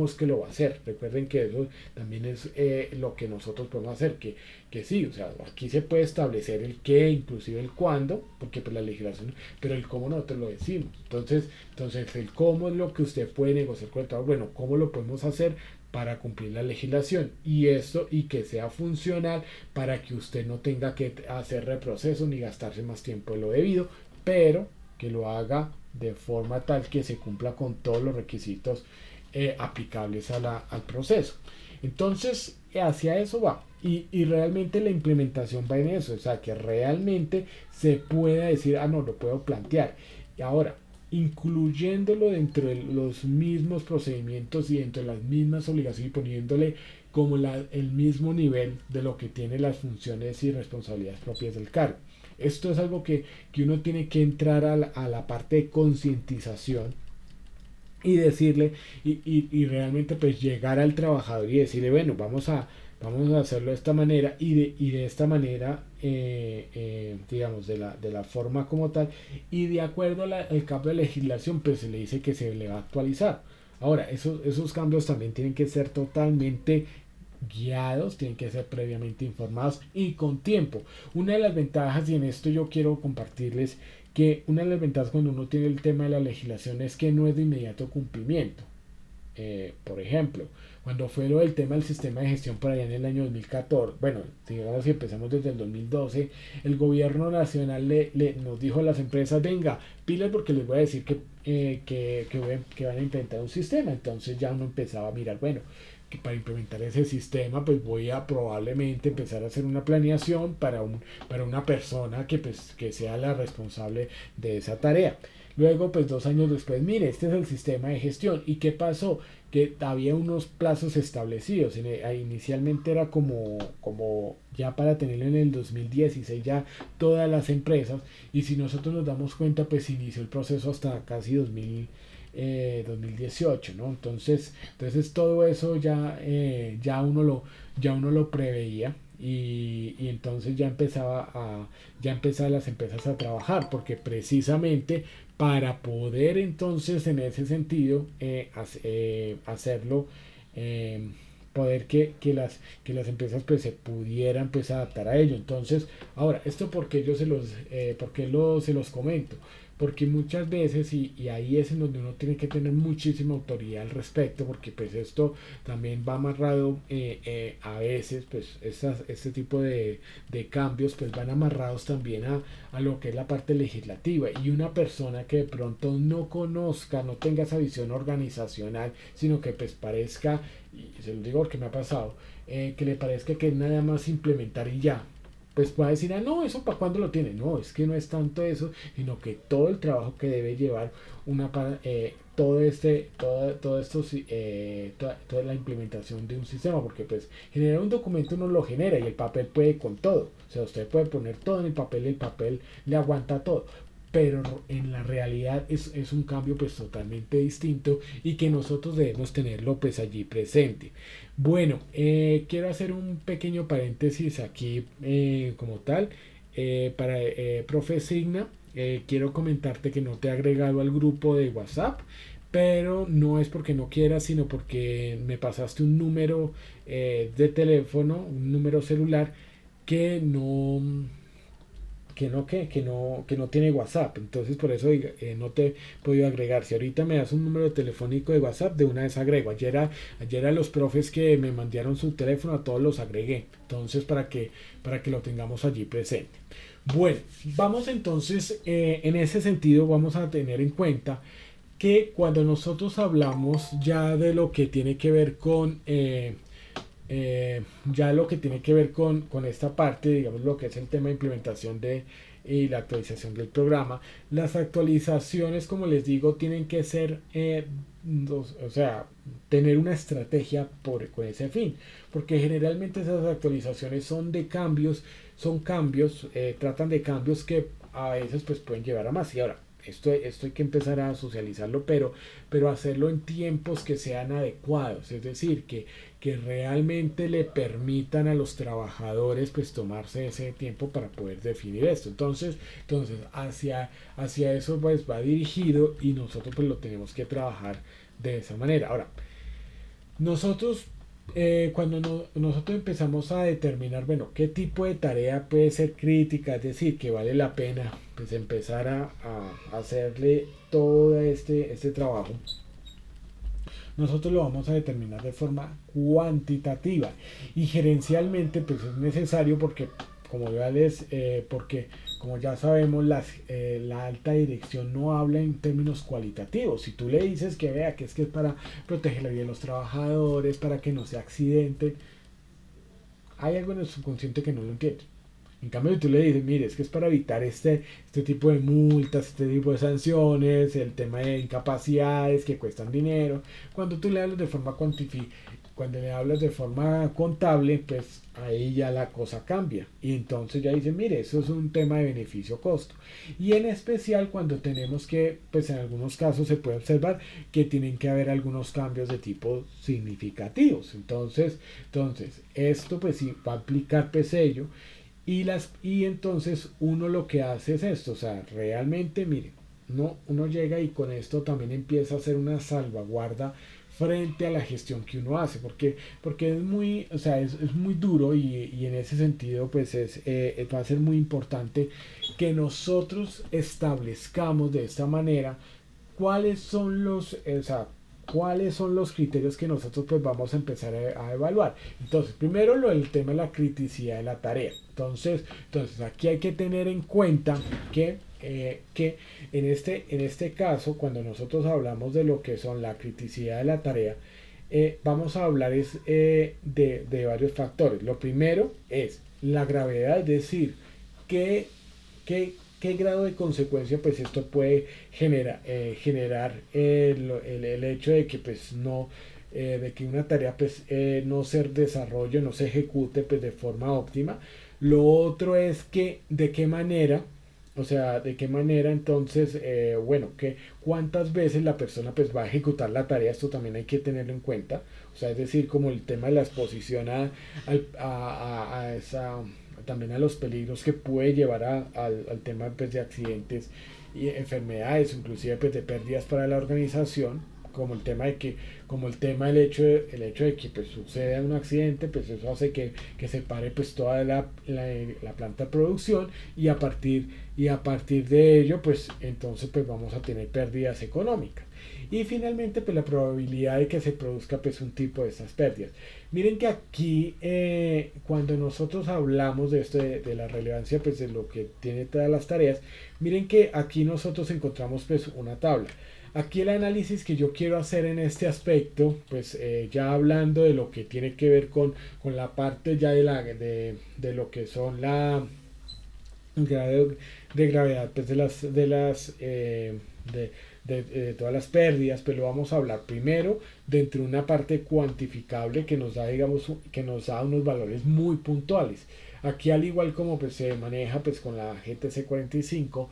Speaker 1: es que lo va a hacer. Recuerden que eso también es lo que nosotros podemos hacer, que sí, o sea, aquí se puede establecer el qué, inclusive el cuándo, porque pues la legislación, pero el cómo nosotros lo decimos. Entonces el cómo es lo que usted puede negociar con el trabajador, bueno, cómo lo podemos hacer para cumplir la legislación y esto y que sea funcional para que usted no tenga que hacer reproceso ni gastarse más tiempo de lo debido, pero que lo haga de forma tal que se cumpla con todos los requisitos aplicables al proceso. Entonces, hacia eso va. Y realmente la implementación va en eso. O sea, que realmente se pueda decir, no, lo puedo plantear. Y ahora, incluyéndolo dentro de los mismos procedimientos y dentro de las mismas obligaciones y poniéndole como el mismo nivel de lo que tiene las funciones y responsabilidades propias del cargo. Esto es algo que uno tiene que entrar a la parte de concientización y decirle y realmente pues llegar al trabajador y decirle bueno vamos a hacerlo de esta manera y de esta manera digamos de la forma como tal y de acuerdo al cambio de legislación pues se le dice que se le va a actualizar. Ahora esos cambios también tienen que ser totalmente guiados, tienen que ser previamente informados y con tiempo. Una de las ventajas, y en esto yo quiero compartirles que una de las ventajas cuando uno tiene el tema de la legislación es que no es de inmediato cumplimiento. Por ejemplo, cuando fue lo del tema del sistema de gestión por allá en el año 2014, bueno, digamos si empezamos desde el 2012, el gobierno nacional nos dijo a las empresas, venga, pilas porque les voy a decir que van a implementar un sistema. Entonces ya uno empezaba a mirar, bueno, que para implementar ese sistema pues voy a probablemente empezar a hacer una planeación para una persona que sea la responsable de esa tarea. Luego, pues 2 años después, mire, este es el sistema de gestión. ¿Y qué pasó? Que había unos plazos establecidos. Inicialmente era como ya para tenerlo en el 2016 ya todas las empresas. Y si nosotros nos damos cuenta, pues inició el proceso hasta casi 2018, ¿no? Entonces todo eso ya uno lo preveía y entonces ya empezaban las empresas a trabajar porque precisamente para poder entonces en ese sentido hacerlo poder que las empresas pues se pudieran pues adaptar a ello. Entonces ahora esto porque yo se los comento porque muchas veces, y ahí es en donde uno tiene que tener muchísima autoridad al respecto, porque pues esto también va amarrado a veces, pues este tipo de cambios pues van amarrados también a lo que es la parte legislativa, y una persona que de pronto no conozca, no tenga esa visión organizacional, sino que pues parezca, y se lo digo porque me ha pasado, que le parezca que es nada más implementar y ya, pues puede decir, ah, no, eso para cuándo lo tiene. No, es que no es tanto eso, sino que todo el trabajo que debe llevar todo esto, toda la implementación de un sistema, porque pues generar un documento uno lo genera y el papel puede con todo. O sea, usted puede poner todo en el papel y el papel le aguanta todo, pero en la realidad es un cambio pues totalmente distinto y que nosotros debemos tenerlo pues allí presente. Bueno, quiero hacer un pequeño paréntesis aquí como tal para profe Signa. Quiero comentarte que no te he agregado al grupo de WhatsApp, pero no es porque no quieras, sino porque me pasaste un número de teléfono, un número celular que que no tiene WhatsApp. Entonces por eso no te he podido agregar. Si ahorita me das un número telefónico de WhatsApp, de una vez agrego. Ayer a los profes que me mandaron su teléfono, a todos los agregué. Entonces para que lo tengamos allí presente. Bueno, vamos entonces, en ese sentido vamos a tener en cuenta que cuando nosotros hablamos ya de lo que tiene que ver con ya lo que tiene que ver con esta parte, digamos lo que es el tema de implementación y la actualización del programa, las actualizaciones, como les digo, tienen que ser, o sea, tener una estrategia con ese fin, porque generalmente esas actualizaciones son cambios, tratan de cambios que a veces pues pueden llevar a más. Y ahora, esto hay que empezar a socializarlo, pero hacerlo en tiempos que sean adecuados, es decir, que realmente le permitan a los trabajadores pues tomarse ese tiempo para poder definir esto. Entonces hacia eso pues va dirigido y nosotros pues lo tenemos que trabajar de esa manera. Ahora, nosotros cuando nosotros empezamos a determinar, bueno, qué tipo de tarea puede ser crítica, es decir, que vale la pena pues empezar a hacerle todo este trabajo, nosotros lo vamos a determinar de forma cuantitativa y gerencialmente pues es necesario porque como ya sabemos la alta dirección no habla en términos cualitativos. Si tú le dices que vea que es para proteger la vida de los trabajadores, para que no se accidenten, hay algo en el subconsciente que no lo entiende. En cambio, si tú le dices, mire, es que es para evitar este tipo de multas, este tipo de sanciones, el tema de incapacidades que cuestan dinero. Cuando tú le hablas de forma cuando le hablas de forma contable, pues ahí ya la cosa cambia. Y entonces ya dicen, mire, eso es un tema de beneficio-costo. Y en especial cuando tenemos que, pues en algunos casos se puede observar que tienen que haber algunos cambios de tipo significativos. Entonces esto pues sí va a aplicar PSELLO. Y entonces uno lo que hace es esto, o sea, realmente, mire, uno llega y con esto también empieza a hacer una salvaguarda frente a la gestión que uno hace, porque es muy, o sea, es muy duro y en ese sentido, pues va a ser muy importante que nosotros establezcamos de esta manera cuáles son o sea, cuáles son los criterios que nosotros pues vamos a empezar a evaluar. Entonces, primero el tema de la criticidad de la tarea. Entonces aquí hay que tener en cuenta que en este caso, cuando nosotros hablamos de lo que son la criticidad de la tarea, vamos a hablar de varios factores. Lo primero es la gravedad, es decir, que, qué grado de consecuencia pues esto puede generar el hecho de que pues no de que una tarea pues no se desarrolle, no se ejecute pues de forma óptima. Lo otro es que de qué manera, o sea, de qué manera entonces, bueno, que cuántas veces la persona pues va a ejecutar la tarea, esto también hay que tenerlo en cuenta. O sea, es decir, como el tema de la exposición a esa, también a los peligros que puede llevar al tema pues, de accidentes y enfermedades, inclusive pues, de pérdidas para la organización, como el tema de que, como el hecho de que pues suceda un accidente, pues eso hace que se pare pues toda la planta de producción y a partir de ello pues entonces pues vamos a tener pérdidas económicas. Y finalmente pues la probabilidad de que se produzca pues un tipo de estas pérdidas. Miren que aquí cuando nosotros hablamos de esto de la relevancia pues de lo que tiene todas las tareas, miren que aquí nosotros encontramos pues una tabla. Aquí el análisis que yo quiero hacer en este aspecto, pues ya hablando de lo que tiene que ver con la parte ya de lo que son la grado de gravedad pues de todas las pérdidas, pues lo vamos a hablar primero dentro de una parte cuantificable que nos da, digamos, que nos da unos valores muy puntuales. Aquí al igual como pues se maneja pues con la GTC 45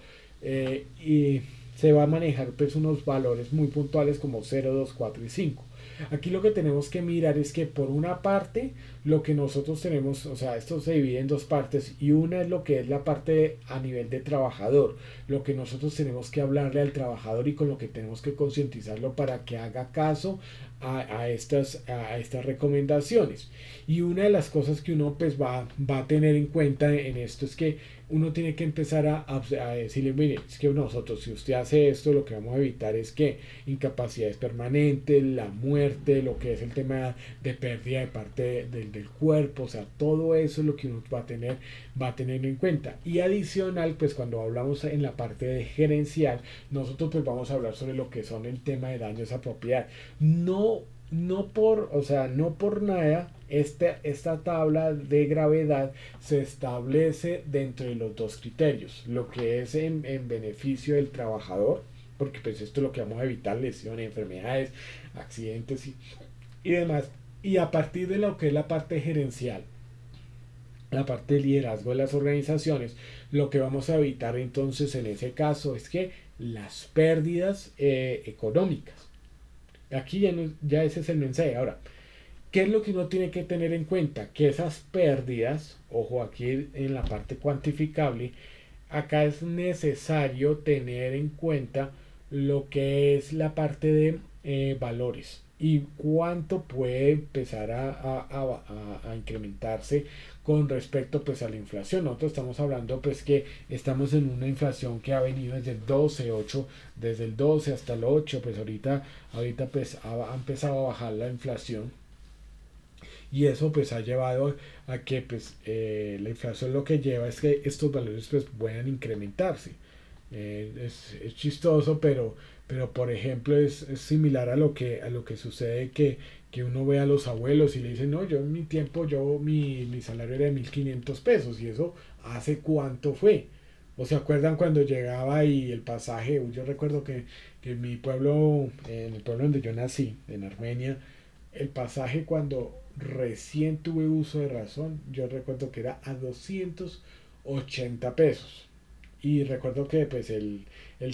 Speaker 1: y se va a manejar pues unos valores muy puntuales como 0, 2, 4 y 5. Aquí lo que tenemos que mirar es que por una parte lo que nosotros tenemos, o sea, esto se divide en dos partes y una es lo que es la parte a nivel de trabajador, lo que nosotros tenemos que hablarle al trabajador y con lo que tenemos que concientizarlo para que haga caso a estas recomendaciones. Y una de las cosas que uno pues va a tener en cuenta en esto es que uno tiene que empezar a decirle, mire, es que nosotros, si usted hace esto, lo que vamos a evitar es que incapacidades permanentes, la muerte, lo que es el tema de pérdida de parte del cuerpo, o sea, todo eso es lo que uno va a tener en cuenta. Y adicional, pues cuando hablamos en la parte de gerencial, nosotros pues vamos a hablar sobre lo que son el tema de daños a propiedad. No por nada esta tabla de gravedad se establece dentro de los dos criterios, lo que es en beneficio del trabajador, porque pues esto es lo que vamos a evitar: lesiones, enfermedades, accidentes y demás, y a partir de lo que es la parte gerencial, la parte de liderazgo de las organizaciones, lo que vamos a evitar entonces en ese caso es que las pérdidas económicas. Aquí ya ese es el mensaje. Ahora, ¿qué es lo que uno tiene que tener en cuenta? Que esas pérdidas, ojo aquí en la parte cuantificable, acá es necesario tener en cuenta lo que es la parte de valores y cuánto puede empezar a incrementarse con respecto pues a la inflación. Nosotros estamos hablando pues que estamos en una inflación que ha venido desde el 12, 8, desde el 12 hasta el 8, pues ahorita pues ha empezado a bajar la inflación y eso pues ha llevado a que pues la inflación lo que lleva es que estos valores pues puedan incrementarse. Es chistoso, pero por ejemplo es similar a lo que sucede que uno ve a los abuelos y le dicen, no, yo en mi tiempo, mi salario era de 1.500 pesos y eso hace cuánto fue. ¿O se acuerdan cuando llegaba y el pasaje? Yo recuerdo que en mi pueblo, en el pueblo donde yo nací, en Armenia, el pasaje cuando recién tuve uso de razón, yo recuerdo que era a 280 pesos. Y recuerdo que pues el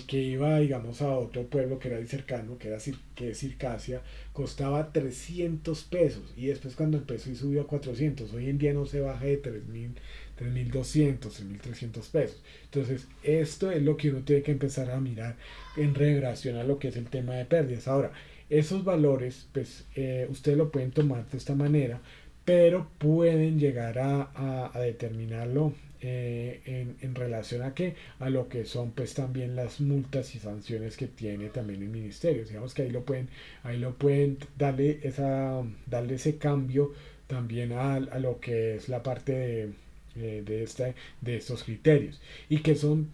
Speaker 1: que iba, digamos, a otro pueblo que era ahí cercano, que es Circasia, costaba 300 pesos. Y después cuando empezó y subió a 400, hoy en día no se baja de 3.200, 3.300 pesos. Entonces, esto es lo que uno tiene que empezar a mirar en relación a lo que es el tema de pérdidas. Ahora, esos valores, pues, ustedes lo pueden tomar de esta manera, pero pueden llegar a determinarlo en relación a lo que son pues también las multas y sanciones que tiene también el ministerio. Digamos que ahí lo pueden darle ese cambio también a lo que es la parte de estos criterios y que son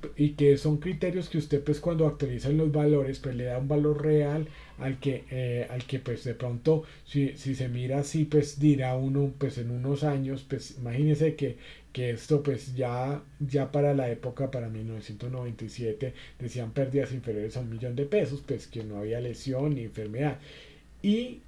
Speaker 1: criterios que usted pues cuando actualiza los valores pues le da un valor real al que pues de pronto si se mira así pues dirá uno pues en unos años pues imagínese que esto pues ya para la época, para 1997 decían pérdidas inferiores a 1.000.000 de pesos, pues que no había lesión ni enfermedad. Y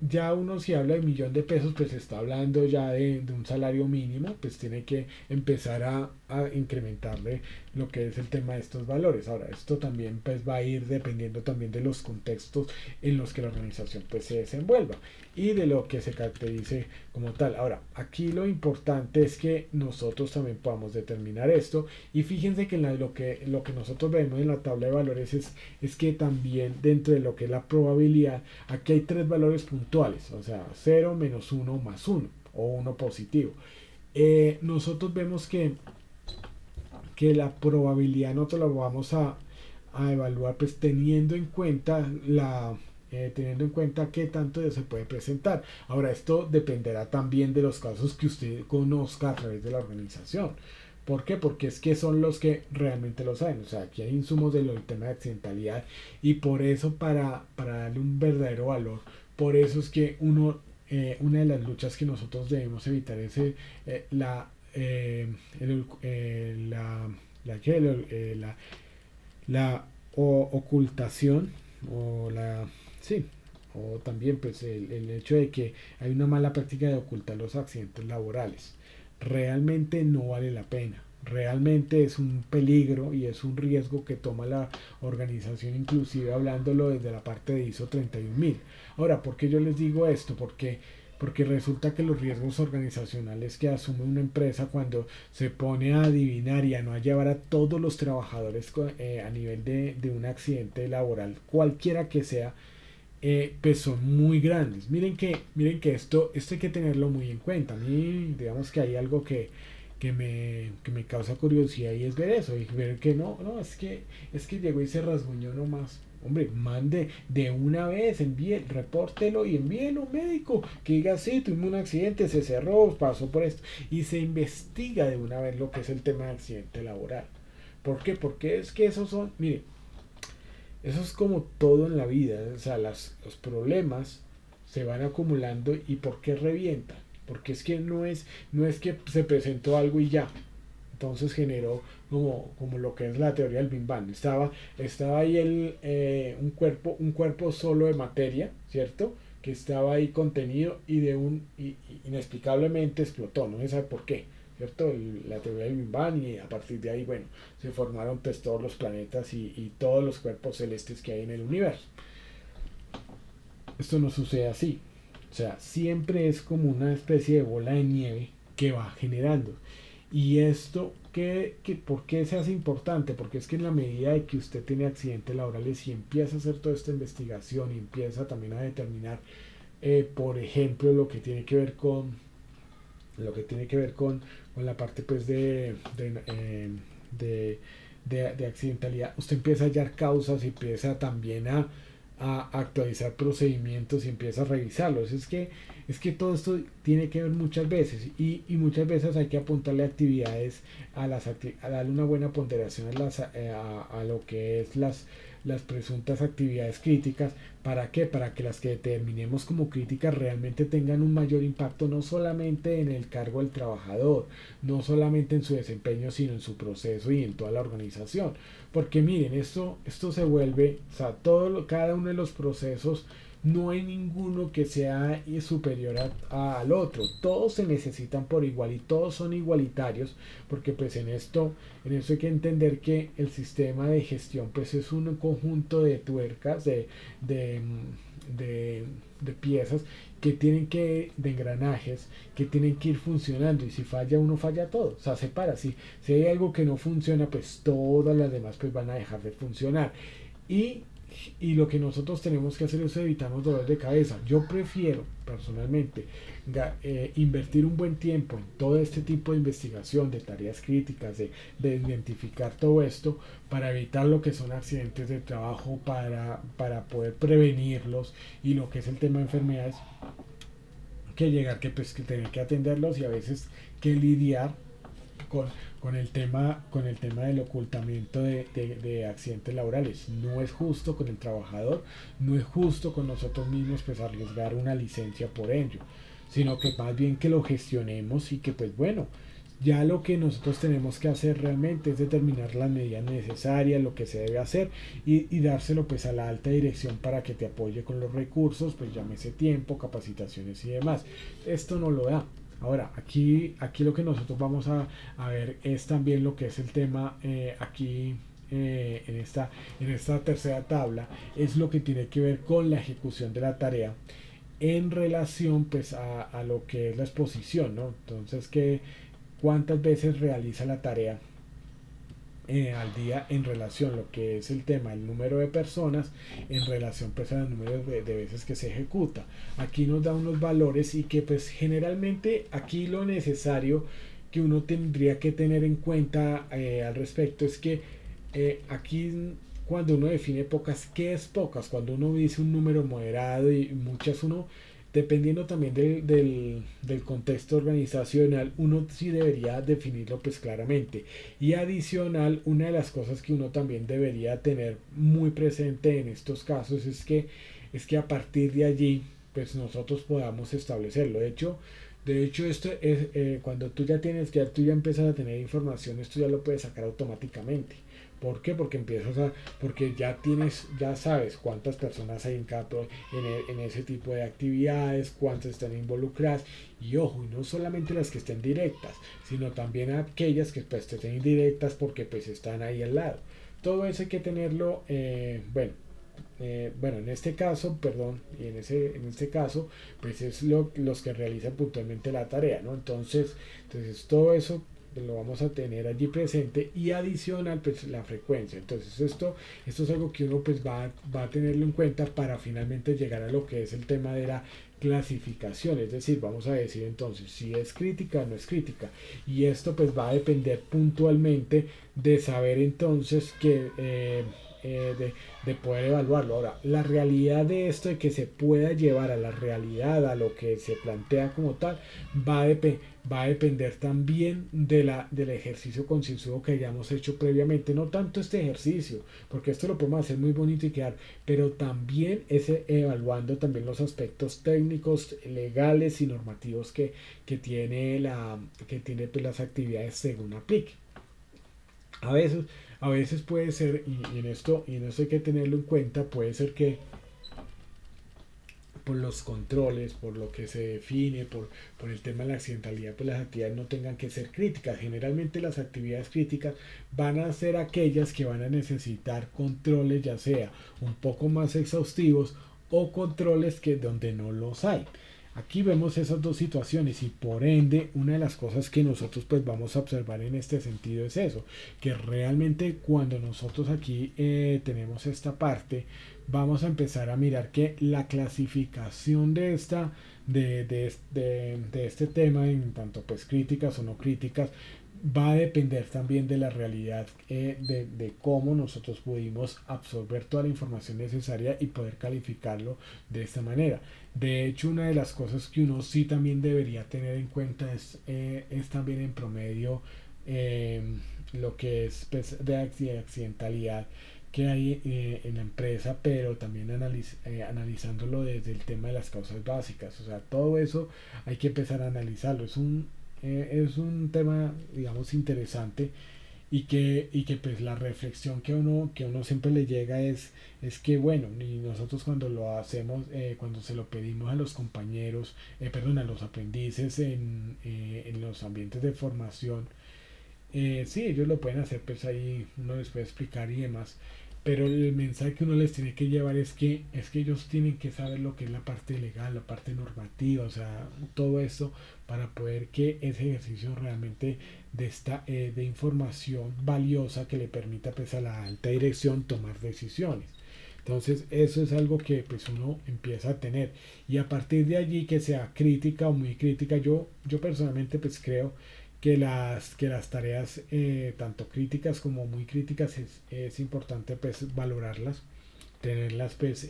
Speaker 1: ya uno si habla de 1.000.000 de pesos, pues está hablando ya de un salario mínimo, pues tiene que empezar a incrementarle lo que es el tema de estos valores. Ahora, esto también pues va a ir dependiendo también de los contextos en los que la organización pues se desenvuelva y de lo que se caracterice como tal. Ahora, aquí lo importante es que nosotros también podamos determinar esto y fíjense que, lo que nosotros vemos en la tabla de valores es que también dentro de lo que es la probabilidad, aquí hay tres valores puntuales, o sea, 0, -1, +1 o uno positivo. Nosotros vemos que la probabilidad nosotros la vamos a evaluar pues teniendo en cuenta teniendo en cuenta qué tanto se puede presentar. Ahora, esto dependerá también de los casos que usted conozca a través de la organización. ¿Por qué? Porque es que son los que realmente lo saben. O sea, aquí hay insumos del tema de accidentalidad y por eso para darle un verdadero valor, por eso es que una de las luchas que nosotros debemos evitar es la, que- la, ocultación o sí, o también pues el hecho de que hay una mala práctica de ocultar los accidentes laborales. Realmente no vale la pena. Realmente es un peligro y es un riesgo que toma la organización, inclusive hablándolo desde la parte de ISO 31000. Ahora, ¿por qué yo les digo esto? Porque resulta que los riesgos organizacionales que asume una empresa cuando se pone a adivinar y a no a llevar a todos los trabajadores a nivel de un accidente laboral, cualquiera que sea, pues son muy grandes. Miren que esto hay que tenerlo muy en cuenta. A mí, digamos que hay algo que me causa curiosidad y es ver eso, y ver que no, es que llegó y se rasguñó nomás. Hombre, mande de una vez, envíe, repórtelo y envíelo a un médico que diga, sí, tuvimos un accidente, se cerró, pasó por esto, y se investiga de una vez lo que es el tema de accidente laboral. ¿Por qué? Porque es que esos son, mire, eso es como todo en la vida, o sea, los problemas se van acumulando y ¿por qué revientan? Porque es que no es que se presentó algo y ya. Entonces generó como lo que es la teoría del Big Bang. Estaba ahí un cuerpo solo de materia, ¿cierto? Que estaba ahí contenido y inexplicablemente explotó, no se sabe por qué. ¿Cierto? La teoría del Big Bang y a partir de ahí, bueno, se formaron pues todos los planetas y todos los cuerpos celestes que hay en el universo. Esto no sucede así. O sea, siempre es como una especie de bola de nieve que va generando. Y esto, ¿por qué se hace importante? Porque es que en la medida de que usted tiene accidentes laborales y empieza a hacer toda esta investigación y empieza también a determinar, por ejemplo, lo que tiene que ver con la parte pues de, de accidentalidad, usted empieza a hallar causas y empieza también a actualizar procedimientos y empieza a revisarlos. Es que todo esto tiene que ver muchas veces y muchas veces hay que apuntarle actividades a darle una buena ponderación a lo que es las presuntas actividades críticas. ¿Para qué? Para que las que determinemos como críticas realmente tengan un mayor impacto no solamente en el cargo del trabajador, no solamente en su desempeño, sino en su proceso y en toda la organización. Porque miren, esto se vuelve, o sea, cada uno de los procesos no hay ninguno que sea superior al otro. Todos se necesitan por igual y todos son igualitarios, porque pues en esto hay que entender que el sistema de gestión pues es un conjunto de tuercas, de, de piezas de engranajes que tienen que ir funcionando y si falla uno falla todo, o sea, se para, si hay algo que no funciona pues todas las demás pues van a dejar de funcionar y lo que nosotros tenemos que hacer es evitarnos dolor de cabeza. Yo prefiero personalmente invertir un buen tiempo en todo este tipo de investigación, de tareas críticas, de identificar todo esto para evitar lo que son accidentes de trabajo, para poder prevenirlos y lo que es el tema de enfermedades, que llegar que tener que atenderlos y a veces que lidiar con, con el tema del ocultamiento de accidentes laborales. No es justo con el trabajador, no es justo con nosotros mismos pues arriesgar una licencia por ello, sino que más bien que lo gestionemos y que pues bueno, Ya lo que nosotros tenemos que hacer realmente es determinar las medidas necesarias, lo que se debe hacer y dárselo pues a la alta dirección para que te apoye con los recursos, pues llámese tiempo, capacitaciones y demás. Esto no lo da. Ahora, aquí lo que nosotros vamos a ver es también lo que es el tema aquí en esta tercera tabla, es lo que tiene que ver con la ejecución de la tarea en relación pues a lo que es la exposición, ¿no? Entonces, cuántas veces realiza la tarea al día en relación a lo que es el tema, el número de personas en relación pues al número de veces que se ejecuta. Aquí nos da unos valores y que pues generalmente aquí lo necesario que uno tendría que tener en cuenta al respecto es que aquí cuando uno define pocas, ¿qué es pocas? Cuando uno dice un número moderado y muchas, uno dependiendo también del contexto organizacional, uno sí debería definirlo pues claramente. Y adicional, una de las cosas que uno también debería tener muy presente en estos casos es que a partir de allí, pues nosotros podamos establecerlo. De hecho esto es cuando tú ya tienes, ya tú ya empiezas a tener información, esto ya lo puedes sacar automáticamente. ¿Por qué? Porque ya tienes, ya sabes cuántas personas hay en en ese tipo de actividades, cuántas están involucradas y ojo, y no solamente las que estén directas, sino también aquellas que pues estén indirectas porque pues están ahí al lado. Todo eso hay que tenerlo, bueno, en este caso, perdón, y en este caso, pues es los que realizan puntualmente la tarea, ¿no? Entonces todo eso lo vamos a tener allí presente y adicional pues la frecuencia. Entonces esto es algo que uno pues va a tenerlo en cuenta para finalmente llegar a lo que es el tema de la clasificación, es decir, vamos a decir entonces si es crítica o no es crítica y esto pues va a depender puntualmente de saber entonces de poder evaluarlo. Ahora, la realidad de esto, de que se pueda llevar a la realidad, a lo que se plantea como tal, va a depender también del ejercicio concienzudo que hayamos hecho previamente. No tanto este ejercicio, porque esto lo podemos hacer muy bonito y quedar, pero también evaluando también los aspectos técnicos, legales y normativos que tiene pues, las actividades según aplique. A veces, a veces puede ser, y en esto hay que tenerlo en cuenta, puede ser que por los controles, por lo que se define, por el tema de la accidentalidad, pues las actividades no tengan que ser críticas. Generalmente las actividades críticas van a ser aquellas que van a necesitar controles, ya sea un poco más exhaustivos o controles que donde no los hay. Aquí vemos esas dos situaciones y por ende una de las cosas que nosotros pues vamos a observar en este sentido es eso, que realmente cuando nosotros aquí tenemos esta parte vamos a empezar a mirar que la clasificación de este tema en tanto pues críticas o no críticas va a depender también de la realidad de cómo nosotros pudimos absorber toda la información necesaria y poder calificarlo de esta manera. De hecho, una de las cosas que uno sí también debería tener en cuenta es también en promedio eh, lo que es pues, de accidentalidad que hay en la empresa, pero también analizándolo desde el tema de las causas básicas. O sea, todo eso hay que empezar a analizarlo. Es un tema, digamos, interesante y que pues la reflexión que uno siempre le llega es que bueno, y nosotros cuando lo hacemos, cuando se lo pedimos a los compañeros, perdón, a los aprendices en los ambientes de formación, sí, ellos lo pueden hacer, pues ahí uno les puede explicar y demás, pero el mensaje que uno les tiene que llevar es que ellos tienen que saber lo que es la parte legal, la parte normativa, o sea, todo eso para poder que ese ejercicio realmente de información valiosa que le permita pues a la alta dirección tomar decisiones. Entonces eso es algo que pues uno empieza a tener y a partir de allí que sea crítica o muy crítica, yo personalmente pues creo que las tareas tanto críticas como muy críticas es importante pues valorarlas, tenerlas pues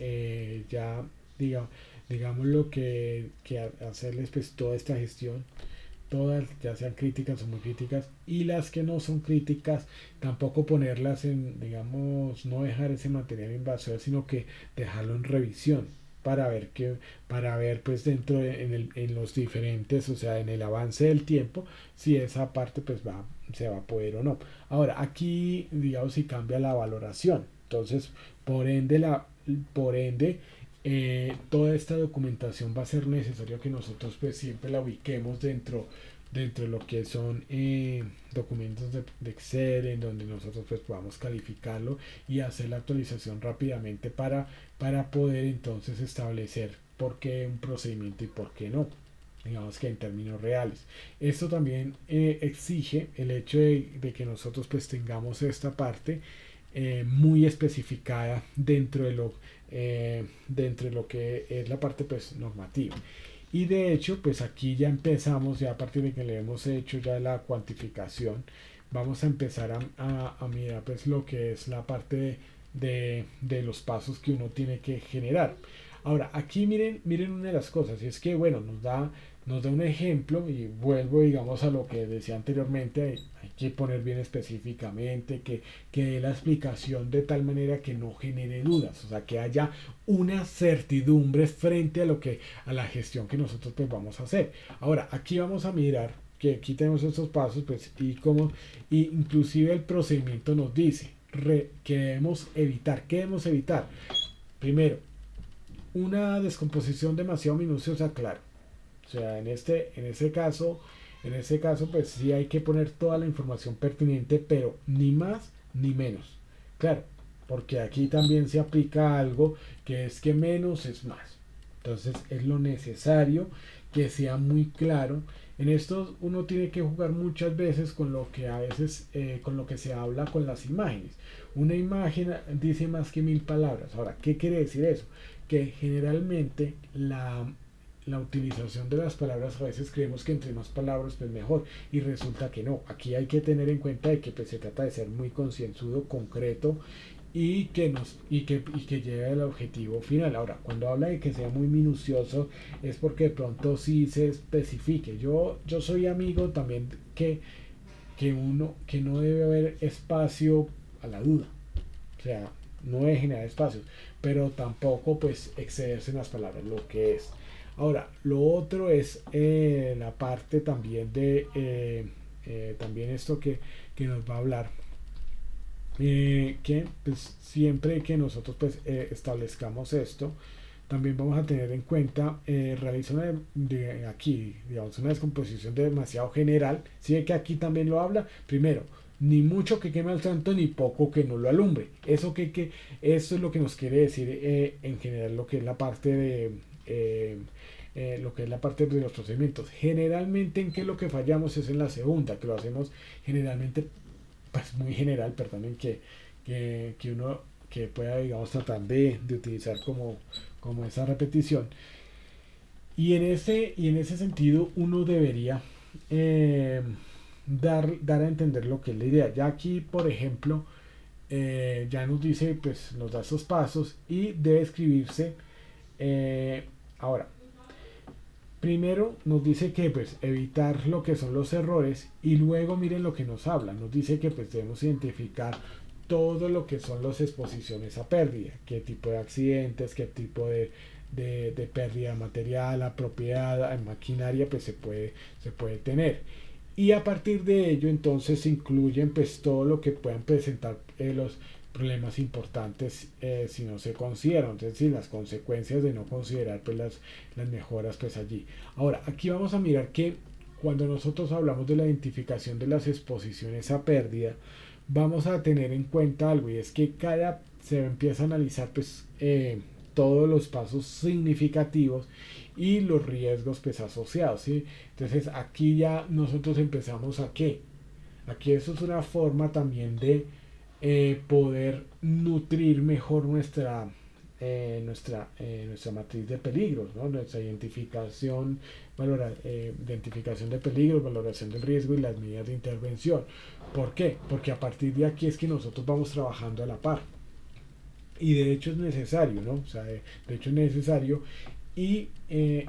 Speaker 1: ya diga, digamos lo que hacerles pues toda esta gestión, todas ya sean críticas o muy críticas y las que no son críticas tampoco ponerlas en digamos no dejar ese material en basura sino que dejarlo en revisión para ver pues en los diferentes, o sea, en el avance del tiempo, si esa parte pues se va a poder o no. Ahora, aquí, digamos, si cambia la valoración. Entonces, por ende, toda esta documentación va a ser necesario que nosotros pues siempre la ubiquemos dentro de lo que son documentos de Excel, en donde nosotros pues podamos calificarlo y hacer la actualización rápidamente para poder entonces establecer por qué un procedimiento y por qué no, digamos que en términos reales. Esto también exige el hecho de que nosotros pues tengamos esta parte muy especificada dentro de lo que es la parte pues normativa. Y de hecho, pues aquí ya empezamos, ya a partir de que le hemos hecho ya la cuantificación, vamos a empezar a mirar pues lo que es la parte de los pasos que uno tiene que generar. Ahora, aquí miren una de las cosas, y es que, bueno, nos da un ejemplo, y vuelvo, digamos, a lo que decía anteriormente, hay que poner bien específicamente, que dé la explicación de tal manera que no genere dudas, o sea, que haya una certidumbre frente a la gestión que nosotros pues vamos a hacer. Ahora, aquí vamos a mirar que aquí tenemos estos pasos, pues, y inclusive el procedimiento nos dice que debemos evitar. ¿Qué debemos evitar? Primero, una descomposición demasiado minuciosa, claro. O sea, en ese caso, pues sí hay que poner toda la información pertinente, pero ni más ni menos. Claro, porque aquí también se aplica algo que es que menos es más. Entonces es lo necesario que sea muy claro. En esto uno tiene que jugar muchas veces con lo que a veces, con lo que se habla con las imágenes. Una imagen dice más que 1000 palabras. Ahora, ¿qué quiere decir eso? Que generalmente la utilización de las palabras, a veces creemos que entre más palabras pues mejor, y resulta que no. Aquí hay que tener en cuenta de que pues se trata de ser muy concienzudo, concreto, y que llegue al objetivo final. Ahora, cuando habla de que sea muy minucioso, es porque de pronto sí se especifique. Yo soy amigo también que no debe haber espacio a la duda. O sea, no debe generar espacios, pero tampoco pues excederse en las palabras, lo que es. Ahora, lo otro es la parte también también esto que nos va a hablar, que pues siempre que nosotros pues establezcamos esto, también vamos a tener en cuenta realizar aquí, digamos, una descomposición demasiado general. Si que aquí también lo habla, primero, ni mucho que queme al santo, ni poco que no lo alumbre. Eso es lo que nos quiere decir en general lo que es la parte lo que es la parte de los procedimientos. Generalmente en qué es lo que fallamos es en la segunda, que lo hacemos generalmente pues muy general, perdonen, que uno que pueda, digamos, tratar de utilizar como esa repetición. Y en ese sentido uno debería dar a entender lo que es la idea. Ya aquí, por ejemplo, ya nos dice, pues nos da esos pasos y debe escribirse. Ahora, primero nos dice que pues evitar lo que son los errores, y luego miren lo que nos habla. Nos dice que pues debemos identificar todo lo que son las exposiciones a pérdida, qué tipo de accidentes, qué tipo de pérdida material, a propiedad, en maquinaria pues se puede tener. Y a partir de ello entonces se incluyen pues todo lo que puedan presentar los problemas importantes si no se consideran, es decir, las consecuencias de no considerar pues las mejoras pues allí. Ahora, aquí vamos a mirar que cuando nosotros hablamos de la identificación de las exposiciones a pérdida, vamos a tener en cuenta algo, y es que se empieza a analizar pues todos los pasos significativos y los riesgos pues asociados, ¿sí? Entonces aquí ya nosotros empezamos a qué. Aquí eso es una forma también de poder nutrir mejor nuestra matriz de peligros, ¿no? Nuestra identificación de peligros, valoración del riesgo y las medidas de intervención. ¿Por qué? Porque a partir de aquí es que nosotros vamos trabajando a la par. Y de hecho es necesario, ¿no? O sea, de hecho es necesario. Y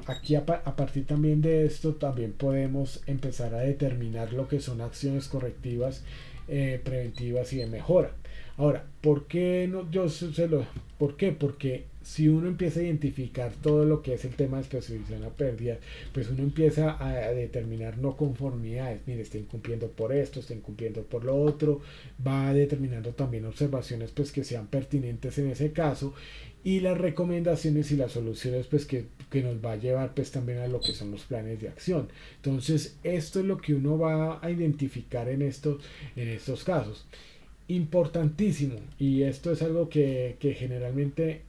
Speaker 1: aquí a partir también de esto también podemos empezar a determinar lo que son acciones correctivas, preventivas y de mejora. Ahora, ¿por qué no? ¿Por qué? Porque si uno empieza a identificar todo lo que es el tema de exposición a pérdidas, pues uno empieza a determinar no conformidades. Mire, está incumpliendo por esto, está incumpliendo por lo otro, va determinando también observaciones pues que sean pertinentes en ese caso, y las recomendaciones y las soluciones pues que nos va a llevar pues también a lo que son los planes de acción. Entonces esto es lo que uno va a identificar en estos casos. Importantísimo, y esto es algo que generalmente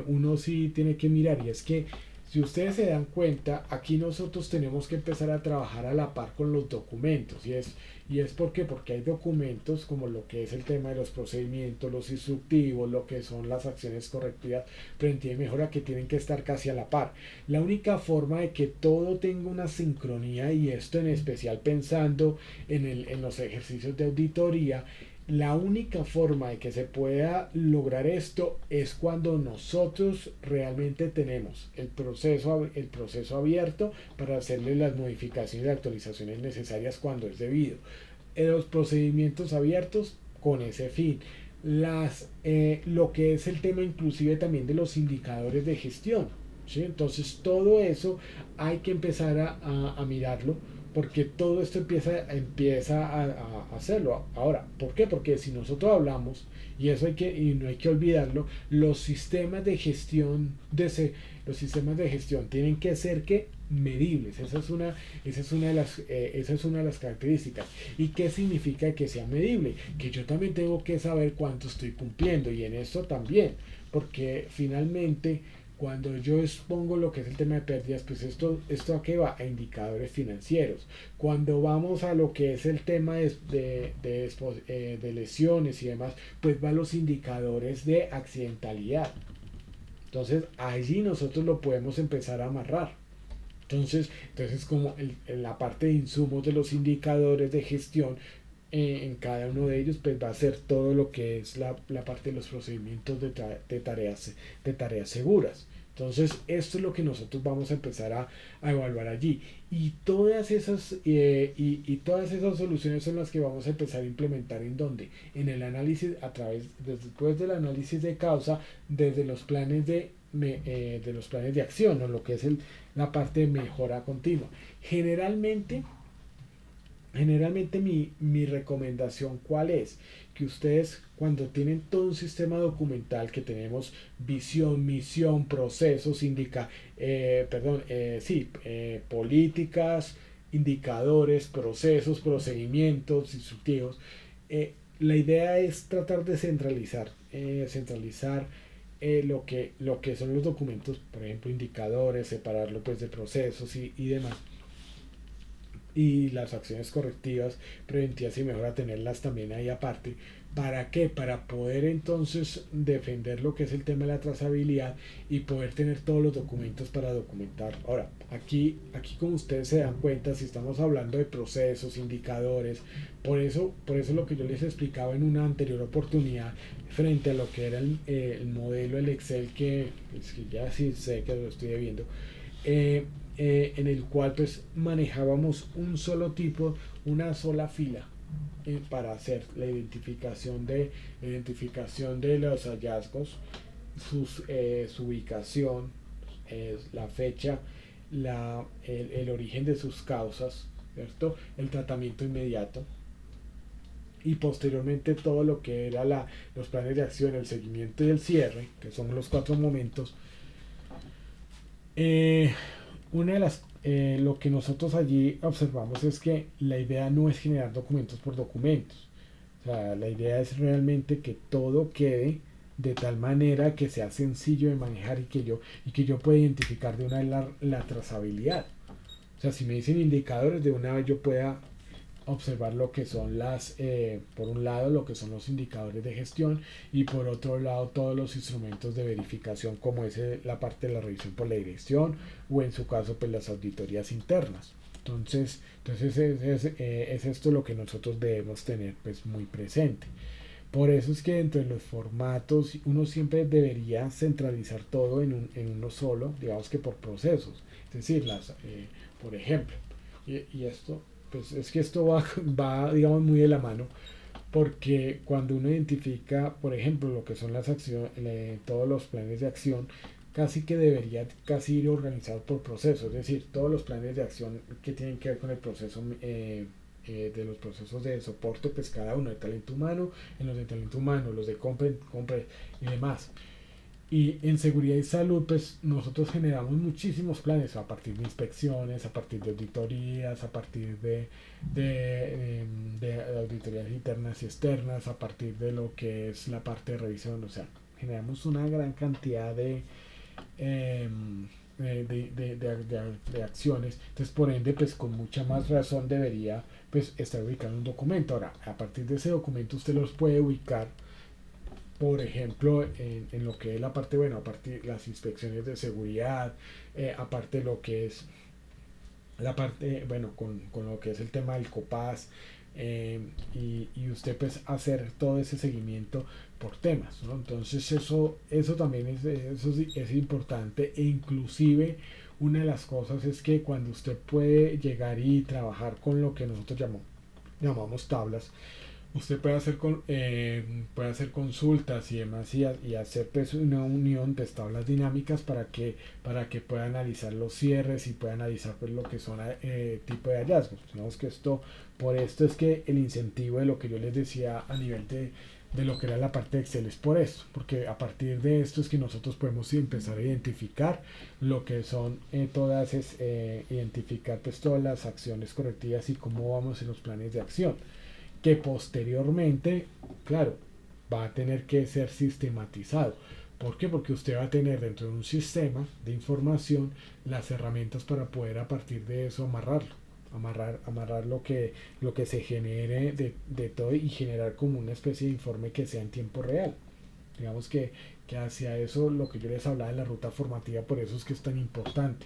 Speaker 1: uno sí tiene que mirar, y es que si ustedes se dan cuenta, aquí nosotros tenemos que empezar a trabajar a la par con los documentos, y es porque hay documentos como lo que es el tema de los procedimientos, los instructivos, lo que son las acciones correctivas, preventiva y mejora, que tienen que estar casi a la par. La única forma de que todo tenga una sincronía, y esto en especial pensando en los ejercicios de auditoría, la única forma de que se pueda lograr esto es cuando nosotros realmente tenemos el proceso abierto para hacerle las modificaciones y actualizaciones necesarias cuando es debido. Los procedimientos abiertos con ese fin. Lo que es el tema inclusive también de los indicadores de gestión. ¿Sí? Entonces todo eso hay que empezar a mirarlo, porque todo esto empieza a hacerlo. Ahora, ¿por qué? Porque si nosotros hablamos, y no hay que olvidarlo, los sistemas de gestión tienen que ser medibles. Esa es una de las características. ¿Y qué significa que sea medible? Que yo también tengo que saber cuánto estoy cumpliendo, y en esto también, porque finalmente cuando yo expongo lo que es el tema de pérdidas, pues esto a qué va, a indicadores financieros. Cuando vamos a lo que es el tema de lesiones y demás, pues va a los indicadores de accidentalidad. Entonces allí nosotros lo podemos empezar a amarrar. Entonces como la parte de insumos de los indicadores de gestión, en cada uno de ellos pues va a ser todo lo que es la parte de los procedimientos de tareas seguras. Entonces esto es lo que nosotros vamos a empezar a evaluar allí, y todas esas soluciones son las que vamos a empezar a implementar en donde, en el análisis, después del análisis de causa, desde los planes de los planes de acción, o lo que es la parte de mejora continua. Generalmente mi recomendación, ¿cuál es? Que ustedes, cuando tienen todo un sistema documental, que tenemos visión, misión, procesos, políticas, indicadores, procesos, procedimientos, instructivos, la idea es tratar de centralizar lo que son los documentos, por ejemplo, indicadores, separarlo pues de procesos y demás, y las acciones correctivas, preventivas y mejor, a tenerlas también ahí aparte. ¿Para qué? Para poder entonces defender lo que es el tema de la trazabilidad y poder tener todos los documentos para documentar. Ahora, aquí como ustedes se dan cuenta, si estamos hablando de procesos, indicadores, por eso lo que yo les explicaba en una anterior oportunidad, frente a lo que era el modelo, el Excel, que ya sí sé que lo estoy viendo, en el cual pues manejábamos un solo tipo, una sola fila, para hacer la identificación de los hallazgos, su ubicación, la fecha, el origen de sus causas, ¿cierto? El tratamiento inmediato, y posteriormente todo lo que era los planes de acción, el seguimiento y el cierre, que son los 4 momentos. Una de las Lo que nosotros allí observamos es que la idea no es generar documentos por documentos. O sea, la idea es realmente que todo quede de tal manera que sea sencillo de manejar, y que yo pueda identificar de una vez la trazabilidad. O sea, si me dicen indicadores, de una vez yo pueda observar lo que son por un lado, lo que son los indicadores de gestión, y por otro lado todos los instrumentos de verificación, como es la parte de la revisión por la dirección, o en su caso pues las auditorías internas. Entonces es esto lo que nosotros debemos tener pues muy presente. Por eso es que dentro de los formatos uno siempre debería centralizar todo en uno solo, digamos que por procesos. Es decir, por ejemplo, y esto, pues es que esto va digamos muy de la mano, porque cuando uno identifica, por ejemplo, lo que son las acciones, todos los planes de acción, casi que debería casi ir organizado por proceso, es decir, todos los planes de acción que tienen que ver con el proceso de los procesos de soporte, pues cada uno de talento humano, en los de talento humano, los de compra y demás. Y en seguridad y salud, pues nosotros generamos muchísimos planes a partir de inspecciones, a partir de auditorías, a partir de auditorías internas y externas, a partir de lo que es la parte de revisión. O sea, generamos una gran cantidad eh, de acciones. Entonces, por ende, pues con mucha más razón debería pues estar ubicado un documento. Ahora, a partir de ese documento usted los puede ubicar, por ejemplo, en lo que es la parte, bueno, aparte de las inspecciones de seguridad, aparte de lo que es la parte, bueno, con lo que es el tema del COPAS, y usted pues hacer todo ese seguimiento por temas, ¿no? Entonces eso también es importante, e inclusive una de las cosas es que cuando usted puede llegar y trabajar con lo que nosotros llamamos tablas, usted puede hacer consultas y demás, y hacer pues una unión de tablas dinámicas para que pueda analizar los cierres y pueda analizar pues lo que son tipo de hallazgos. Digamos que por esto es que el incentivo de lo que yo les decía a nivel de lo que era la parte de Excel es por esto, porque a partir de esto es que nosotros podemos empezar a identificar lo que son identificar pues todas las acciones correctivas y cómo vamos en los planes de acción, que posteriormente, claro, va a tener que ser sistematizado. ¿Por qué? Porque usted va a tener dentro de un sistema de información las herramientas para poder a partir de eso amarrar lo que se genere de todo, y generar como una especie de informe que sea en tiempo real. Digamos que hacia eso lo que yo les hablaba de la ruta formativa, por eso es que es tan importante,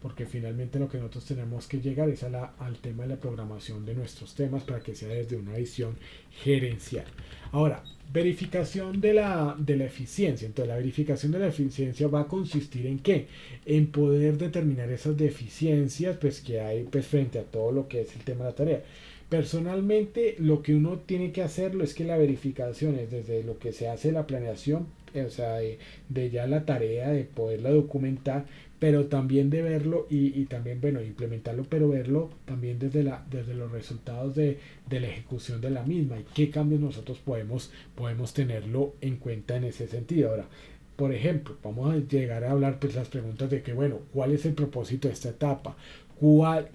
Speaker 1: porque finalmente lo que nosotros tenemos que llegar es al tema de la programación de nuestros temas para que sea desde una visión gerencial. Ahora, verificación de la eficiencia. Entonces, la verificación de la eficiencia va a consistir en qué? En poder determinar esas deficiencias pues, que hay pues, frente a todo lo que es el tema de la tarea. Personalmente, lo que uno tiene que hacerlo es que la verificación es desde lo que se hace la planeación, o sea, de ya la tarea de poderla documentar, pero también de verlo y también, bueno, implementarlo, pero verlo también desde los resultados de la ejecución de la misma y qué cambios nosotros podemos tenerlo en cuenta en ese sentido. Ahora, por ejemplo, vamos a llegar a hablar pues las preguntas de que, bueno, ¿cuál es el propósito de esta etapa?